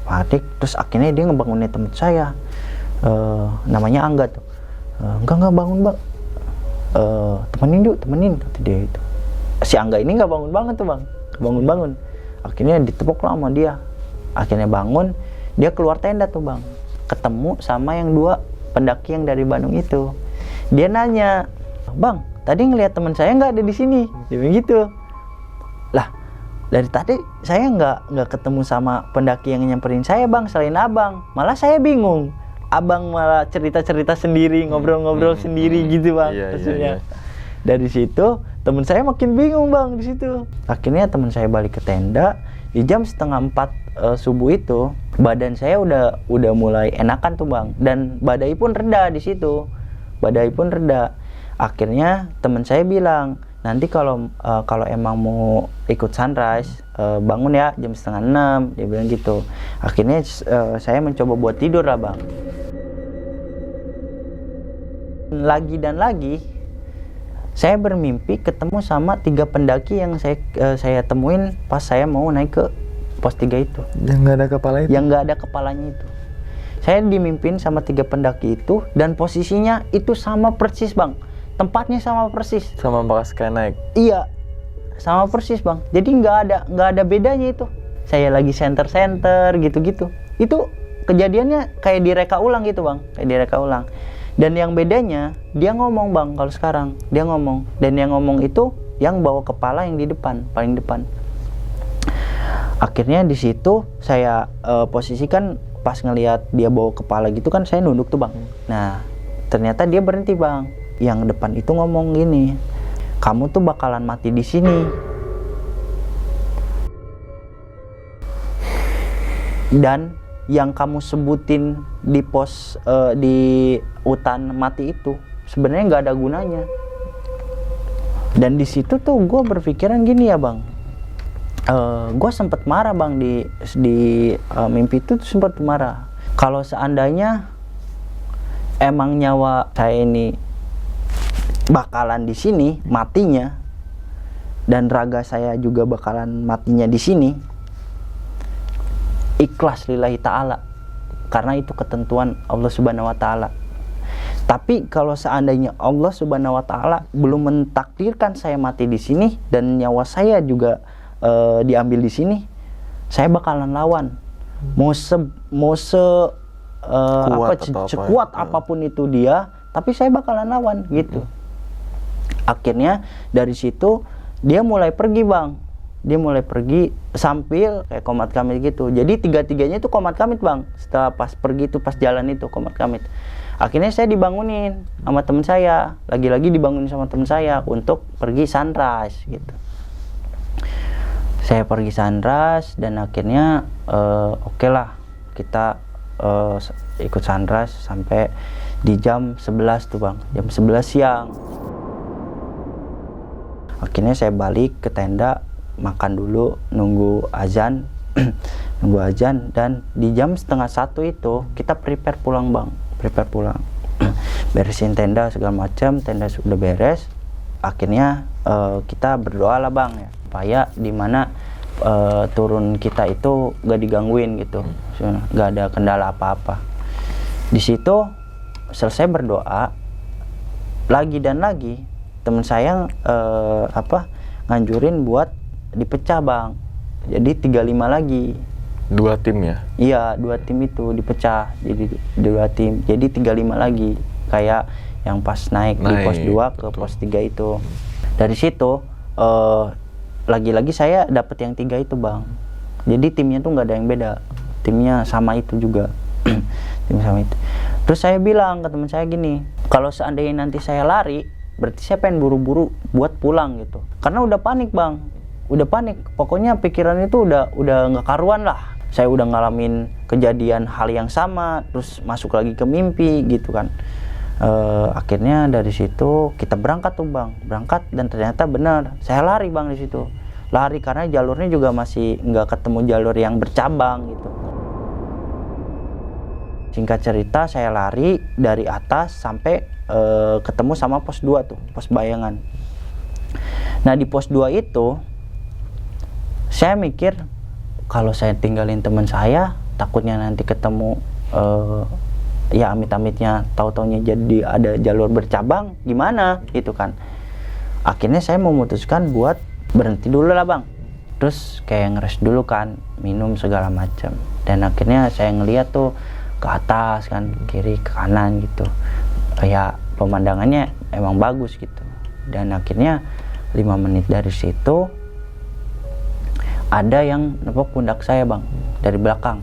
Panik, terus akhirnya dia ngebangunin teman saya. Namanya Angga tuh. Enggak bangun, Bang. Temenin kata dia itu. Si Angga ini nggak bangun banget tuh, Bang. Bangun. Akhirnya ditepuk lah sama dia. Akhirnya bangun, dia keluar tenda tuh, Bang. Ketemu sama yang 2 pendaki yang dari Bandung itu. Dia nanya, "Bang, tadi ngelihat teman saya nggak ada di sini?" Dia bilang gitu. Lah, dari tadi saya nggak ketemu sama pendaki yang nyamperin saya, Bang, selain Abang. Malah saya bingung. Abang malah cerita-cerita sendiri, ngobrol-ngobrol sendiri gitu, Bang. Iya. Dari situ teman saya makin bingung, Bang, di situ. Akhirnya teman saya balik ke tenda. Di jam 3:30 subuh itu, badan saya udah mulai enakan tuh, Bang. Dan badai pun reda di situ. Akhirnya teman saya bilang, "Nanti kalau emang mau ikut sunrise, bangun ya jam 5:30. Dia bilang gitu. Akhirnya saya mencoba buat tidur lah, Bang. Lagi dan lagi saya bermimpi ketemu sama 3 pendaki yang saya temuin pas saya mau naik ke pos 3 itu. Yang nggak ada kepala itu? Yang nggak ada kepalanya itu. Saya dimimpin sama 3 pendaki itu dan posisinya itu sama persis, Bang. Tempatnya sama persis. Sama pas kayak naik? Iya, sama persis, Bang. Jadi nggak ada bedanya itu. Saya lagi center gitu-gitu. Itu kejadiannya kayak direka ulang gitu, Bang. Dan yang bedanya, dia ngomong, Bang, kalau sekarang. Dia ngomong. Dan yang ngomong itu, yang bawa kepala yang di depan, paling depan. Akhirnya di situ, saya posisikan pas ngelihat dia bawa kepala gitu kan, saya nunduk tuh, Bang. Nah, ternyata dia berhenti, Bang. Yang depan itu ngomong gini, "Kamu tuh bakalan mati di sini." Dan yang kamu sebutin di pos di hutan mati itu sebenarnya nggak ada gunanya. Dan di situ tuh gue berpikiran gini ya, Bang, gue sempet marah, Bang, di mimpi itu sempet marah. Kalau seandainya emang nyawa saya ini bakalan di sini matinya, dan raga saya juga bakalan matinya di sini, ikhlas lillahi ta'ala, karena itu ketentuan Allah Subhanahu wa ta'ala. Tapi kalau seandainya Allah Subhanahu wa ta'ala belum mentakdirkan saya mati di sini dan nyawa saya juga diambil di sini, saya bakalan lawan. Sekuat apapun itu dia, tapi saya bakalan lawan gitu. Akhirnya dari situ dia mulai pergi, Bang. Dia mulai pergi sambil kayak qomat kamit gitu. Jadi 3-3-nya itu qomat kamit, Bang. Setelah pas pergi itu, pas jalan itu qomat kamit. Akhirnya saya dibangunin sama teman saya. Lagi-lagi dibangunin sama teman saya untuk pergi sunrise gitu. Saya pergi sunrise dan akhirnya oke lah, kita ikut sunrise sampai di jam 11 tuh, Bang. Jam 11 siang. Akhirnya saya balik ke tenda, makan dulu, nunggu azan. nunggu azan. Dan di jam 12:30 itu kita prepare pulang bang, beresin tenda segala macam. Tenda sudah beres, akhirnya kita berdoa lah bang ya, supaya dimana turun kita itu gak digangguin gitu, gak ada kendala apa-apa. Di situ selesai berdoa, lagi dan lagi teman saya nganjurin buat dipecah bang, jadi 35 lagi. 2 tim ya? Iya, 2 tim itu dipecah jadi 2 tim, jadi 35 lagi, kayak yang pas naik di pos 2 ke pos 3 itu. Dari situ lagi-lagi saya dapet yang 3 itu bang, jadi timnya tuh nggak ada yang beda, timnya sama itu juga. Tim sama itu. Terus saya bilang ke teman saya gini, kalau seandainya nanti saya lari, berarti saya pengen buru-buru buat pulang gitu, karena udah panik bang, udah panik, pokoknya pikiran itu udah nggak karuan lah. Saya udah ngalamin kejadian hal yang sama, terus masuk lagi ke mimpi gitu kan. Akhirnya dari situ kita berangkat tuh bang, dan ternyata benar saya lari bang di situ, lari karena jalurnya juga masih nggak ketemu jalur yang bercabang gitu. Singkat cerita, saya lari dari atas sampai ketemu sama pos 2 tuh, pos bayangan. Nah di pos 2 itu saya mikir, kalau saya tinggalin teman saya, takutnya nanti ketemu ya amit-amitnya tahu-taunya jadi ada jalur bercabang, gimana gitu kan. Akhirnya saya memutuskan buat berhenti dulu lah bang, terus kayak ngeres dulu kan, minum segala macam. Dan akhirnya saya ngeliat tuh ke atas kan, kiri ke kanan gitu, kayak pemandangannya emang bagus gitu. Dan akhirnya 5 menit dari situ ada yang nepuk pundak saya bang dari belakang.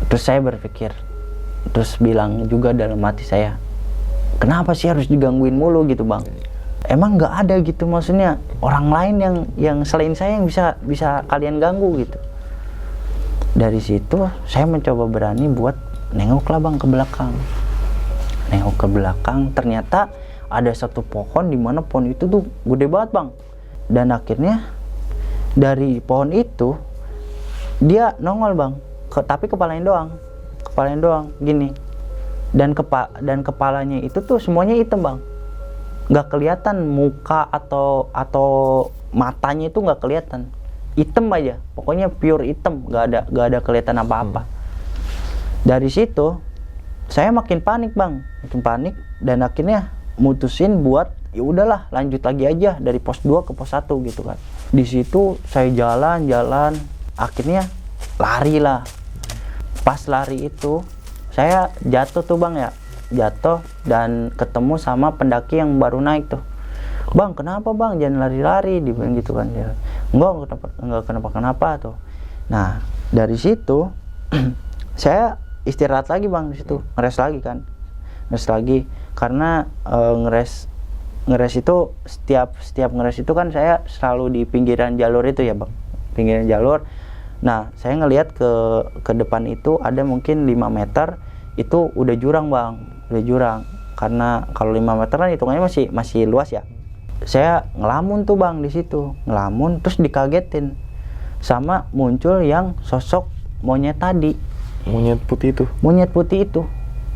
Terus saya berpikir, terus bilang juga dalam hati saya, kenapa sih harus digangguin mulu gitu bang, emang nggak ada gitu, maksudnya orang lain yang selain saya yang bisa kalian ganggu gitu. Dari situ saya mencoba berani buat nengok lah bang ke belakang. Ternyata ada satu pohon, di mana pohon itu tuh gede banget bang. Dan akhirnya dari pohon itu dia nongol bang, tapi kepalanya doang gini. Dan kepalanya itu tuh semuanya hitam bang, nggak kelihatan muka atau matanya itu nggak kelihatan, hitam aja, pokoknya pure hitam, nggak ada kelihatan apa-apa. Dari situ saya makin panik bang, dan akhirnya mutusin buat ya udahlah lanjut lagi aja dari pos 2 ke pos 1 gitu kan. Di situ saya jalan, akhirnya lari lah. Pas lari itu saya jatuh tuh bang ya, dan ketemu sama pendaki yang baru naik tuh. Bang, kenapa bang, jangan lari-lari, dibilang gitu kan. Dia, enggak kenapa tuh. Nah dari situ saya istirahat lagi bang di situ, ngeres lagi karena ngeres itu setiap ngeres itu kan saya selalu di pinggiran jalur itu ya bang, pinggiran jalur. Nah saya ngelihat ke depan itu ada mungkin 5 meter itu udah jurang bang, karena kalau 5 meter kan hitungannya masih luas ya. Saya ngelamun tuh bang di situ, terus dikagetin sama muncul yang sosok monyet tadi. Monyet putih itu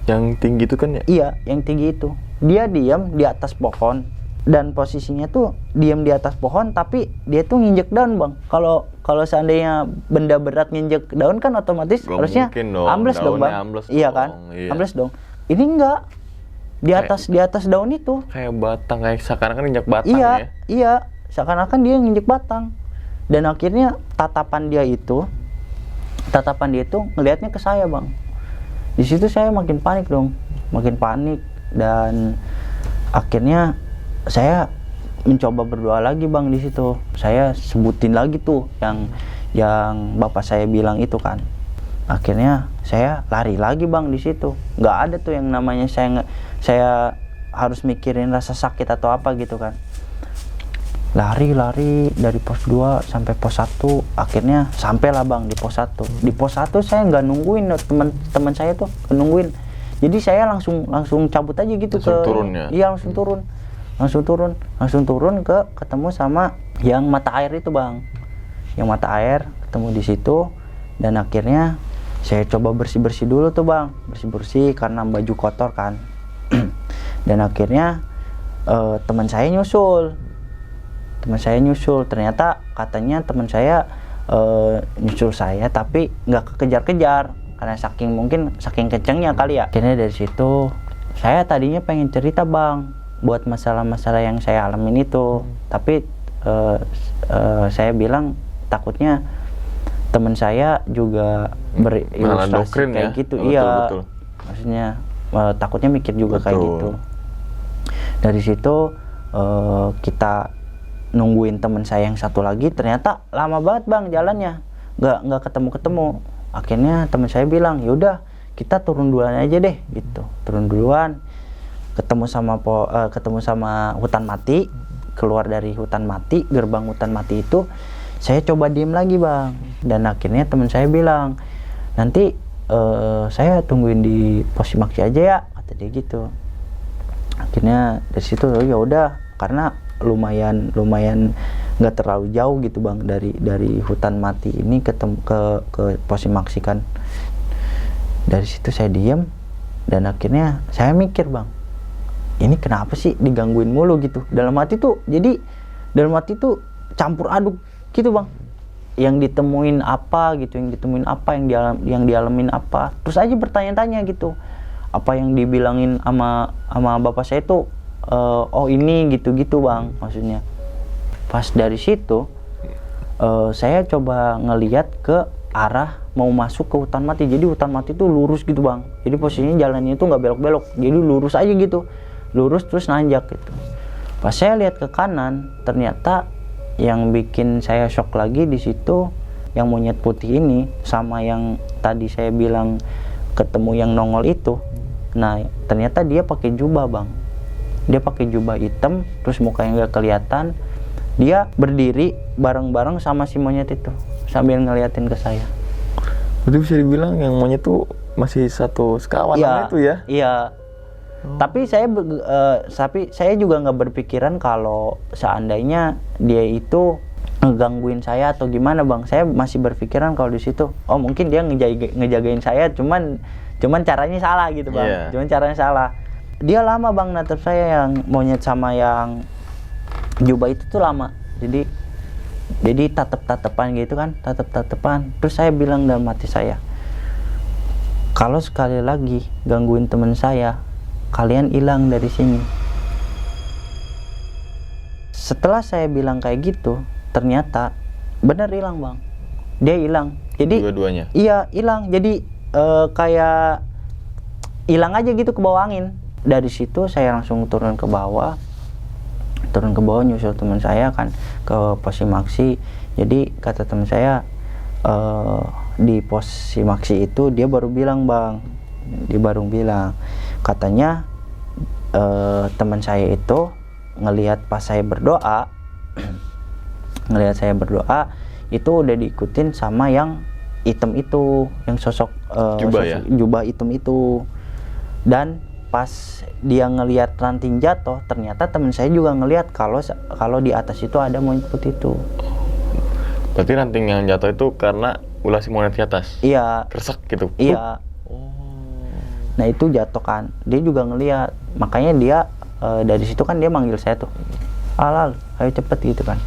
yang tinggi itu kan ya? Iya, yang tinggi itu. Dia diam di atas pohon, dan posisinya tuh diam di atas pohon, tapi dia tuh nginjek daun bang. Kalau seandainya benda berat nginjek daun kan otomatis harusnya ambles dong bang. Iya kan, ambles dong. Ini enggak, di atas daun itu. Kayak batang, kayak seakan-akan nginjek batang ya? Iya, seakan-akan dia nginjek batang. Dan akhirnya tatapan dia itu ngelihatnya ke saya bang. Di situ saya makin panik, dan akhirnya saya mencoba berdoa lagi bang. Di situ saya sebutin lagi tuh yang bapak saya bilang itu kan. Akhirnya saya lari lagi bang di situ. Nggak ada tuh yang namanya saya harus mikirin rasa sakit atau apa gitu kan. Lari dari pos 2 sampai pos 1. Akhirnya sampailah bang di pos 1. Di pos 1 saya nggak nungguin teman saya tuh, nungguin. Jadi saya langsung cabut aja gitu, turun ya? Iya, langsung turun ke ketemu sama yang mata air itu bang, yang mata air, ketemu di situ. Dan akhirnya saya coba bersih-bersih dulu tuh bang, bersih-bersih karena baju kotor kan. Dan akhirnya teman saya nyusul, ternyata katanya teman saya nyusul saya tapi nggak kekejar-kejar karena saking kencengnya kali ya. Akhirnya dari situ saya tadinya pengen cerita bang buat masalah-masalah yang saya alamin itu, tapi saya bilang takutnya teman saya juga berilustrasi kayak gitu. Betul. Maksudnya takutnya mikir juga kayak gitu. Dari situ kita nungguin teman saya yang satu lagi, ternyata lama banget bang jalannya, nggak ketemu. Akhirnya teman saya bilang, yaudah kita turun duluan aja deh gitu. Turun duluan, ketemu sama hutan mati, keluar dari hutan mati, gerbang hutan mati itu saya coba diem lagi bang. Dan akhirnya teman saya bilang, nanti saya tungguin di pos Simaksi aja ya, kata dia gitu. Akhirnya dari situ ya udah, karena lumayan nggak terlalu jauh gitu bang dari hutan mati ini ke pos Simaksi kan. Dari situ saya diem dan akhirnya saya mikir bang, ini kenapa sih digangguin mulu gitu. Dalam hati tuh campur aduk gitu bang, yang ditemuin apa, yang dialamin apa, terus aja bertanya-tanya gitu. Apa yang dibilangin sama bapak saya itu oh ini gitu bang, maksudnya. Pas dari situ saya coba ngeliat ke arah mau masuk ke hutan mati. Jadi hutan mati itu lurus gitu bang, jadi posisinya jalannya itu nggak belok-belok, jadi lurus aja gitu, lurus terus nanjak gitu. Pas saya lihat ke kanan, ternyata yang bikin saya shock lagi di situ, yang monyet putih ini sama yang tadi saya bilang ketemu yang nongol itu. Nah ternyata dia pakai jubah bang, dia pakai jubah hitam, terus mukanya nggak kelihatan. Dia berdiri bareng-bareng sama si monyet itu sambil ngeliatin ke saya. Berarti bisa dibilang yang monyet itu masih satu sekawan itu ya? Iya. Tapi saya juga nggak berpikiran kalau seandainya dia itu ngegangguin saya atau gimana bang. Saya masih berpikiran kalau di situ, oh mungkin dia ngejagain saya, cuman caranya salah gitu bang. Yeah. Cuman caranya salah. Dia lama bang natap saya, yang monyet sama yang jubah itu tuh lama. Jadi tatep-tatepan gitu kan, tatep-tatepan. Terus saya bilang dalam hati saya, kalau sekali lagi gangguin teman saya, kalian hilang dari sini. Setelah saya bilang kayak gitu, ternyata bener hilang bang. Dia hilang. Jadi dua-duanya? Iya hilang. Jadi kayak hilang aja gitu ke bawah angin. Dari situ saya langsung turun ke bawah nyusul teman saya kan ke pos Simaksi. Jadi kata teman saya di pos Simaksi itu dia baru bilang bang, katanya teman saya itu ngelihat pas saya berdoa itu udah diikutin sama yang hitam itu, yang sosok jubah hitam itu. Dan pas dia ngelihat ranting jatuh, ternyata teman saya juga ngelihat kalau di atas itu ada monyet putih itu. Berarti ranting yang jatuh itu karena ulah si monyet di atas? Iya. Keresek gitu? Iya. Nah itu jatuh kan, dia juga ngelihat, makanya dia dari situ kan dia manggil saya tuh, Al, ayo cepet gitu kan.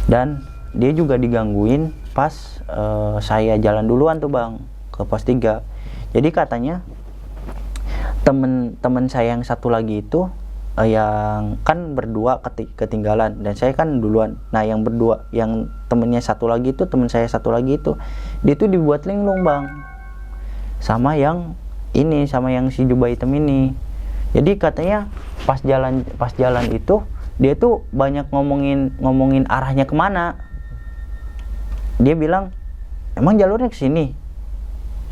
Dan dia juga digangguin pas saya jalan duluan tuh bang ke pos 3. Jadi katanya temen saya yang satu lagi itu yang kan berdua ketinggalan dan saya kan duluan. Nah yang berdua, yang temennya satu lagi itu, temen saya satu lagi itu, dia tuh dibuat linglung bang sama yang si jubah hitam ini. Jadi katanya pas jalan itu dia tuh banyak ngomongin arahnya kemana. Dia bilang, emang jalurnya ke sini?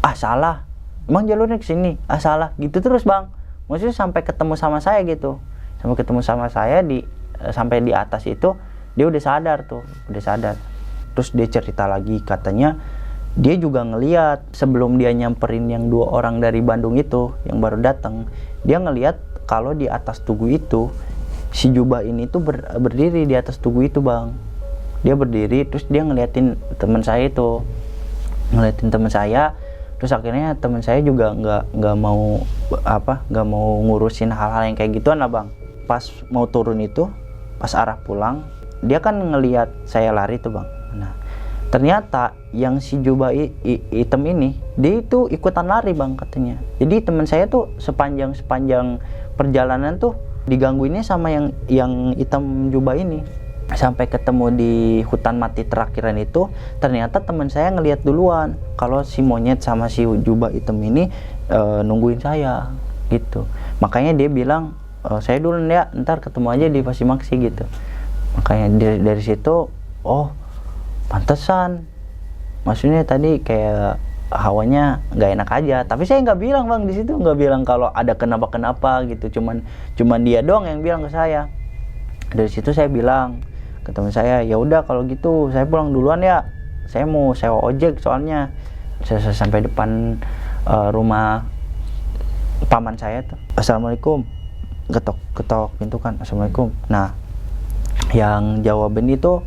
Ah salah. Emang jalurnya ke sini? Ah salah. Gitu terus bang. Maksudnya sampai ketemu sama saya gitu. Sampai di atas itu dia udah sadar. Terus dia cerita lagi, katanya dia juga ngelihat sebelum dia nyamperin yang 2 orang dari Bandung itu yang baru datang, dia ngelihat kalau di atas tugu itu si jubah ini tuh berdiri di atas tugu itu bang. Dia berdiri terus dia ngeliatin teman saya itu, terus akhirnya teman saya juga nggak mau ngurusin hal-hal yang kayak gituan lah bang. Pas mau turun itu, pas arah pulang, dia kan ngelihat saya lari tuh bang. Nah ternyata yang si jubah hitam ini, dia itu ikutan lari bang katanya. Jadi teman saya tuh sepanjang perjalanan tuh digangguinnya sama yang hitam jubah ini. Sampai ketemu di hutan mati terakhiran itu, ternyata teman saya ngelihat duluan kalau si monyet sama si jubah hitam ini nungguin saya gitu. Makanya dia bilang, saya dulu ya, ntar ketemu aja di Pasimaksi gitu. Makanya dari situ, oh pantesan, maksudnya tadi kayak hawanya nggak enak aja. Tapi saya nggak bilang bang di situ, nggak bilang kalau ada kenapa gitu. Cuman dia doang yang bilang ke saya. Dari situ saya bilang ke teman saya, ya udah kalau gitu saya pulang duluan ya, saya mau sewa ojek soalnya. Saya sampai depan rumah paman saya tuh, assalamualaikum, ketok pintu kan, assalamualaikum. Nah yang jawaban itu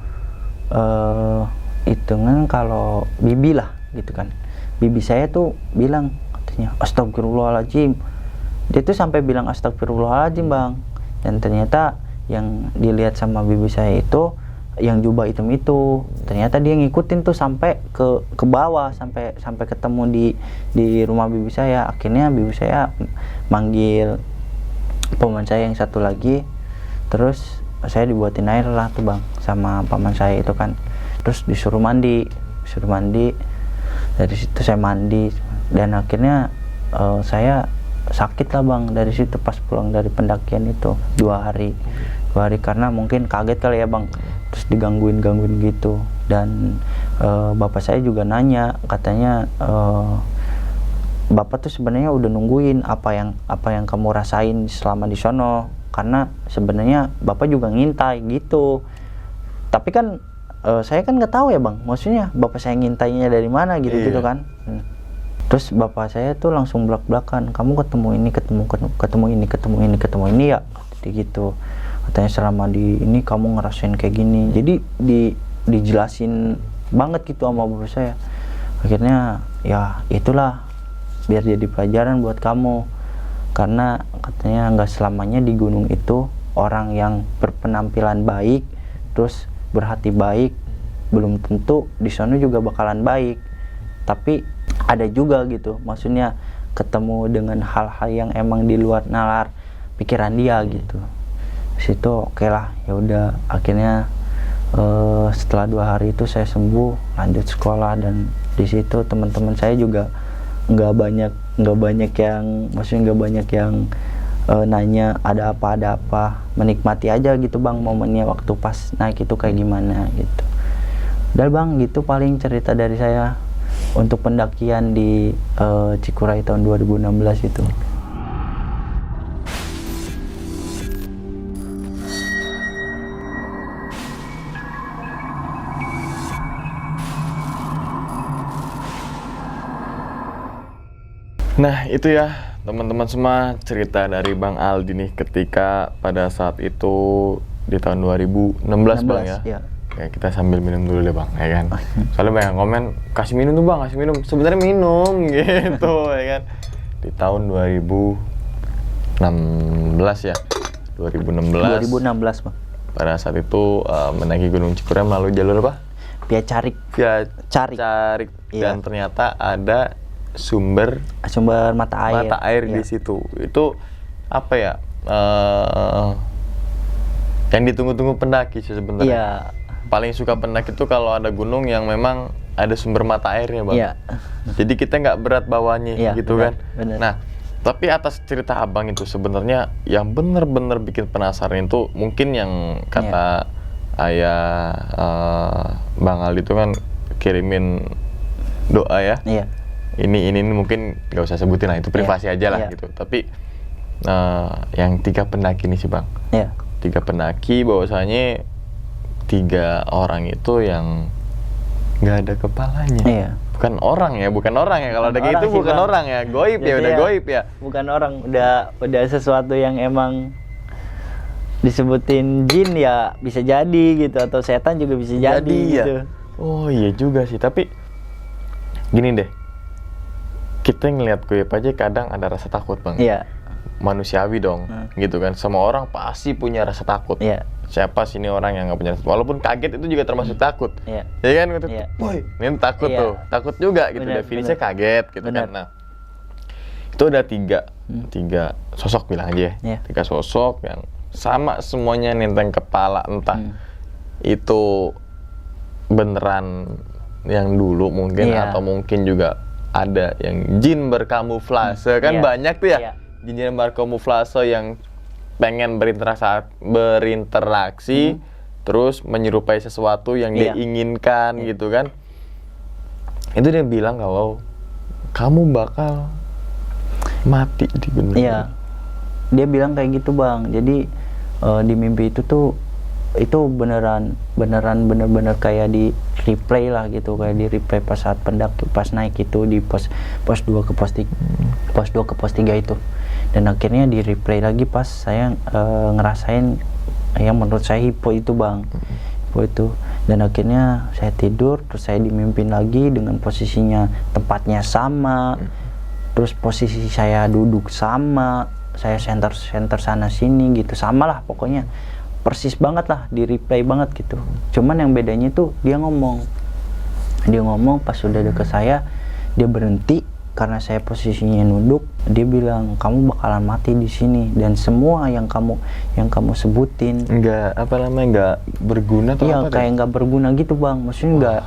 hitungan kalau bibi lah gitu kan. Bibi saya tuh bilang katanya astagfirullahaladzim. Dia tuh sampai bilang astagfirullahaladzim bang. Dan ternyata yang dilihat sama bibi saya itu yang jubah hitam itu, ternyata dia ngikutin tuh sampai ke bawah, sampai ketemu di rumah bibi saya. Akhirnya bibi saya manggil paman saya yang satu lagi, terus saya dibuatin air lah tuh bang sama paman saya itu kan. Terus disuruh mandi. Dari situ saya mandi dan akhirnya saya sakit lah bang dari situ pas pulang dari pendakian itu 2 hari karena mungkin kaget kali ya bang, terus digangguin gitu. Dan bapak saya juga nanya, katanya bapak tuh sebenarnya udah nungguin apa yang kamu rasain selama di sono, karena sebenarnya bapak juga ngintai gitu. Tapi kan saya kan nggak tahu ya bang, maksudnya bapak saya ngintainya dari mana gitu kan. Terus bapak saya tuh langsung belak-belakan, kamu ketemu ini ya gitu. Katanya selama di ini kamu ngerasain kayak gini. Jadi dijelasin banget gitu sama bapak saya. Akhirnya ya itulah, biar jadi pelajaran buat kamu, karena katanya nggak selamanya di gunung itu orang yang berpenampilan baik terus berhati baik belum tentu di sana juga bakalan baik. Tapi ada juga gitu, maksudnya ketemu dengan hal-hal yang emang di luar nalar pikiran dia gitu. Situ oke lah, ya udah. Akhirnya setelah 2 hari itu saya sembuh, lanjut sekolah. Dan di situ teman-teman saya juga nggak banyak yang nanya ada apa, menikmati aja gitu bang momennya waktu pas naik itu kayak gimana gitu. Udah bang, gitu paling cerita dari saya untuk pendakian di Cikuray tahun 2016 itu. Nah itu ya teman-teman semua, cerita dari Bang Aldi nih ketika pada saat itu di tahun 2016 bang ya. Iya. Ya kita sambil minum dulu deh bang, ya kan. Soalnya banyak komen, kasih minum tuh bang, kasih minum. Sebenarnya minum gitu, ya kan. Di tahun 2016 ya, 2016 bang. pada saat itu mendaki Gunung Cikuray melalui jalur apa? Via Carik. Iya. Dan ternyata ada sumber mata air di situ. Itu apa ya? Yang ditunggu-tunggu pendaki sih sebenarnya. Iya. Paling suka pendaki itu kalau ada gunung yang memang ada sumber mata airnya bang. Iya. Jadi kita nggak berat bawahnya gitu bener, kan. Bener. Nah, tapi atas cerita abang itu sebenarnya yang bener-bener bikin penasaran itu mungkin yang kata ayah Bang Aldi itu kan kirimin doa ya. Iya. Ini mungkin nggak usah sebutin lah, itu privasi aja lah gitu. Tapi yang 3 pendaki nih sih bang. Iya. 3 pendaki bahwasanya 3 orang itu yang nggak ada kepalanya. Iya. Bukan orang ya kalau ada gitu bukan bang. orang ya, goib ya, udah goib ya. Bukan orang, udah sesuatu yang emang disebutin jin ya bisa jadi gitu, atau setan juga bisa jadi gitu. ya. Oh iya juga sih, tapi gini deh, kita ngelihat goib aja kadang ada rasa takut bang. Iya. Manusiawi dong, gitu kan. Semua orang pasti punya rasa takut. Iya. Siapa sih ini orang yang nggak punya rasa takut? Walaupun kaget itu juga termasuk takut. Iya. Ya kan, gitu. Iya. Woi, ini takut Iya. tuh, takut juga gitu. Benar, Definisinya benar. kaget gitu Benar. kan. Nah, itu ada tiga sosok bilang aja ya. Iya. 3 sosok yang sama semuanya nenteng kepala, entah itu beneran yang dulu mungkin Iya. atau mungkin juga ada yang jin berkamuflase kan Iya. banyak tuh ya. Iya. Jin berkamuflase yang pengen berinteraksi terus menyerupai sesuatu yang dia Iya. inginkan gitu kan. Itu dia bilang kalau kamu bakal mati di gunung. Iya. Dia bilang kayak gitu bang. Jadi di mimpi itu tuh itu beneran kayak di replay lah gitu, kayak di replay pas saat pendaki pas naik itu di pos 2 ke pos 3 itu, dan akhirnya di replay lagi pas saya ngerasain yang menurut saya hipo itu bang, hipo itu, dan akhirnya saya tidur terus saya dimimpin lagi dengan posisinya tempatnya sama, terus posisi saya duduk sama, saya center sana sini gitu, sama lah pokoknya persis banget lah, di replay banget gitu. Cuman yang bedanya tuh dia ngomong pas sudah deket saya, dia berhenti karena saya posisinya nunduk. Dia bilang kamu bakalan mati di sini, dan semua yang kamu sebutin nggak berguna atau iya apa kayak nggak berguna gitu bang, maksudnya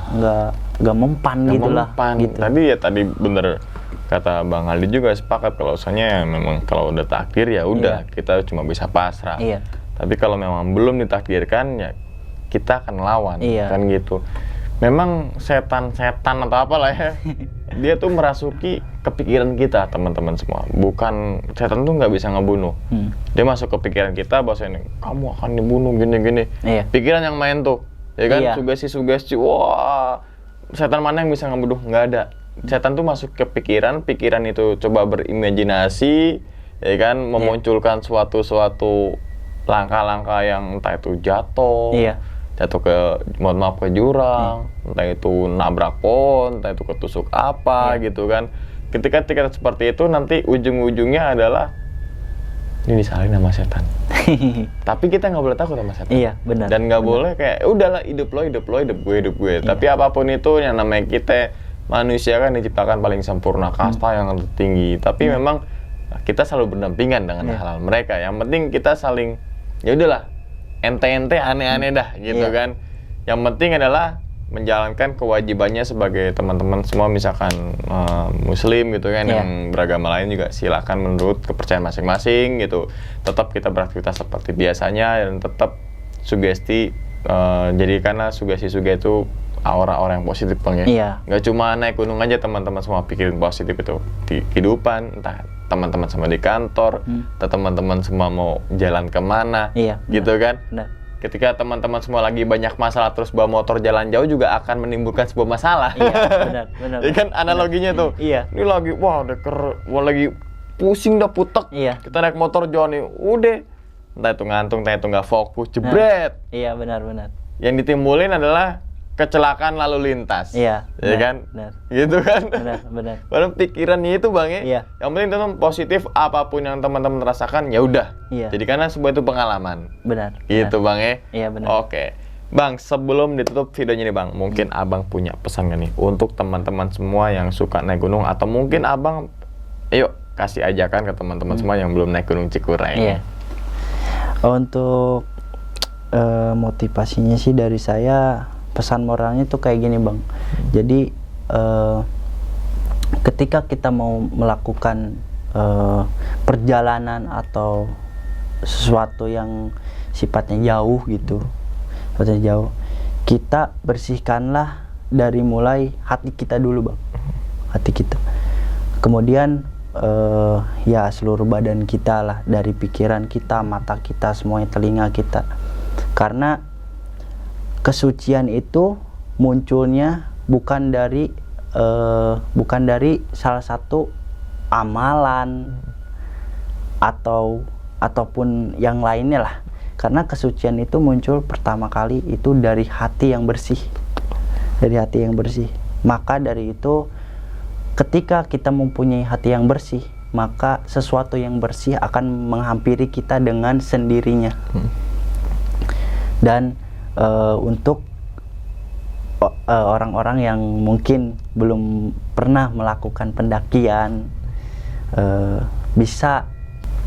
nggak mempan gitu lah gitu. Tadi bener kata Bang Aldi juga sepakat kalau misalnya memang kalau udah takdir ya udah kita cuma bisa pasrah. Iya. Tapi kalau memang belum ditakdirkan ya kita akan lawan, kan gitu. Memang setan atau apalah ya, dia tuh merasuki kepikiran kita teman-teman semua. Bukan, setan tuh nggak bisa ngebunuh. Dia masuk ke pikiran kita bahwa kamu akan dibunuh gini-gini. Iya. Pikiran yang main tuh, ya kan? Iya. Sugesti. Wah, setan mana yang bisa ngebunuh? Nggak ada. Setan tuh masuk ke pikiran itu coba berimajinasi, ya kan? Memunculkan suatu langkah-langkah yang entah itu jatuh ke jurang, entah itu nabrak pohon, entah itu ketusuk apa gitu kan. Ketika seperti itu nanti ujung-ujungnya adalah ini disalahin sama setan. Tapi kita nggak boleh takut sama setan. Iya, benar. Dan nggak boleh kayak udahlah hidup gue. Tapi apapun itu yang namanya kita manusia kan diciptakan paling sempurna, kasta yang tertinggi. Tapi memang kita selalu berdampingan dengan hal-hal mereka. Yang penting kita saling ya udahlah, ente aneh-aneh dah gitu kan. Yang penting adalah menjalankan kewajibannya sebagai teman-teman semua, misalkan muslim gitu kan, yang beragama lain juga silakan menurut kepercayaan masing-masing gitu. Tetap kita beraktivitas seperti biasanya dan tetap sugesti, jadikanlah sugesti itu aura-aura yang positif bang ya. Iya. Nggak cuma naik gunung aja teman-teman semua pikirin positif itu di kehidupan, entah teman-teman sama di kantor, atau teman-teman semua mau jalan kemana, gitu kan. Benar. Ketika teman-teman semua lagi banyak masalah terus bawa motor jalan jauh juga akan menimbulkan sebuah masalah. Iya, benar. Ya kan analoginya tuh. Iya. Ini lagi lagi pusing dah putek. Iya. Kita naik motor jauh nih, udah entah itu ngantung, entah itu nggak fokus, jebret. Iya, benar. Yang ditimbulin adalah kecelakaan lalu lintas. Iya. Ya kan? Benar. Gitu kan? Benar. Padahal pikirannya itu bang ya. Iya. Yang penting teman positif, apapun yang teman-teman rasakan ya udah. Iya. Jadi karena sebuah itu pengalaman. Benar. Gitu bang ya. Iya, benar. Oke. Bang, sebelum ditutup videonya nih bang, mungkin abang punya pesan gak nih untuk teman-teman semua yang suka naik gunung, atau mungkin abang, ayo kasih ajakan ke teman-teman semua yang belum naik gunung Cikureng. Iya. Untuk motivasinya sih dari saya, pesan moralnya tuh kayak gini bang. Jadi ketika kita mau melakukan perjalanan atau sesuatu yang sifatnya jauh gitu, kita bersihkanlah dari mulai hati kita dulu bang, hati kita. Kemudian ya seluruh badan kita lah, dari pikiran kita, mata kita, semuanya, telinga kita. Karena kesucian itu munculnya bukan dari salah satu amalan ataupun yang lainnya lah. Karena kesucian itu muncul pertama kali itu dari hati yang bersih. Dari hati yang bersih. Maka dari itu ketika kita mempunyai hati yang bersih, maka sesuatu yang bersih akan menghampiri kita dengan sendirinya. Dan untuk orang-orang yang mungkin belum pernah melakukan pendakian, bisa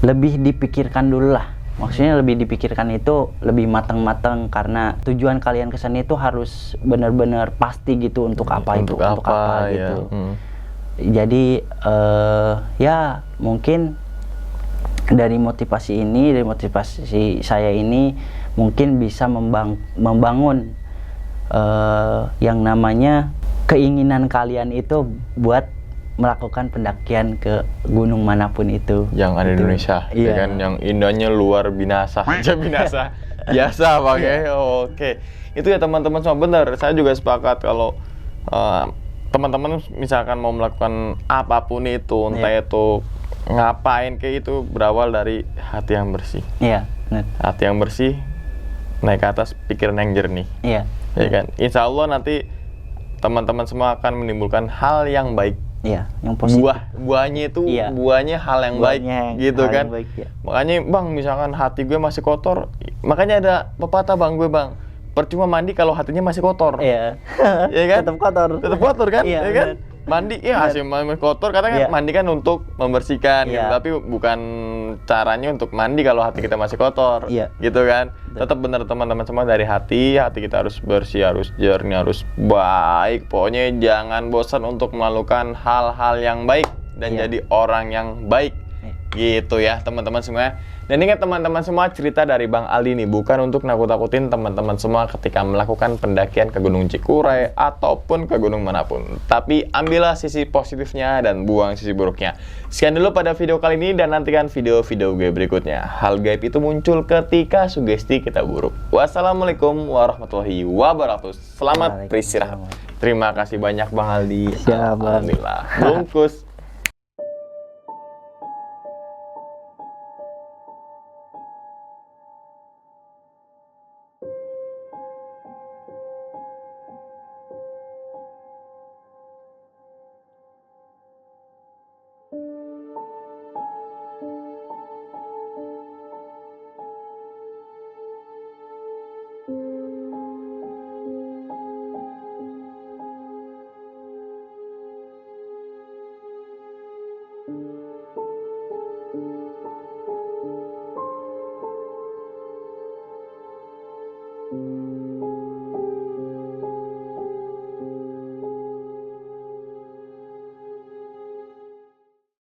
lebih dipikirkan dulu lah. Maksudnya lebih dipikirkan itu lebih matang-matang, karena tujuan kalian ke sana itu harus benar-benar pasti gitu untuk apa untuk itu, apa, untuk apa ya. gitu. Jadi ya mungkin dari motivasi saya ini mungkin bisa membangun yang namanya keinginan kalian itu buat melakukan pendakian ke gunung manapun itu yang ada di Indonesia, iya. ya kan, yang indahnya luar binasa aja binasa biasa Bang ya. Oke, itu ya teman-teman semua, benar. Saya juga sepakat kalau teman-teman misalkan mau melakukan apapun itu, entah itu ngapain kayak itu, berawal dari hati yang bersih. Iya, benar. Hati yang bersih, naik ke atas, pikiran yang jernih. Iya. Ya kan, insya Allah nanti teman-teman semua akan menimbulkan hal yang baik. Iya, yang positif. Buahnya itu, iya. buahnya hal yang baik, gitu kan. Baik, ya. Makanya Bang, misalkan hati gue masih kotor, makanya ada pepatah Bang, percuma mandi kalau hatinya masih kotor. Iya. Iya kan? Tetap kotor. Tetap kotor kan? Iya, ya kan? bener. Mandi, ya hasil kotor, katanya Iya. mandi kan untuk membersihkan, gitu. Iya. Tapi bukan caranya untuk mandi kalau hati kita masih kotor, Iya. gitu kan? Tetap benar teman-teman semua, dari hati kita harus bersih, harus jernih, harus baik. Pokoknya jangan bosan untuk melakukan hal-hal yang baik dan Iya. jadi orang yang baik, gitu ya teman-teman semua. Dan ingat teman-teman semua, cerita dari Bang Aldi ini bukan untuk nakut-nakutin teman-teman semua ketika melakukan pendakian ke Gunung Cikuray ataupun ke gunung manapun. Tapi ambillah sisi positifnya dan buang sisi buruknya. Sekian dulu pada video kali ini dan nantikan video-video gue berikutnya. Hal gaib itu muncul ketika sugesti kita buruk. Wassalamualaikum warahmatullahi wabarakatuh. Selamat beristirahat. Terima kasih banyak Bang Aldi. Siap, Bang. Alhamdulillah. Bungkus.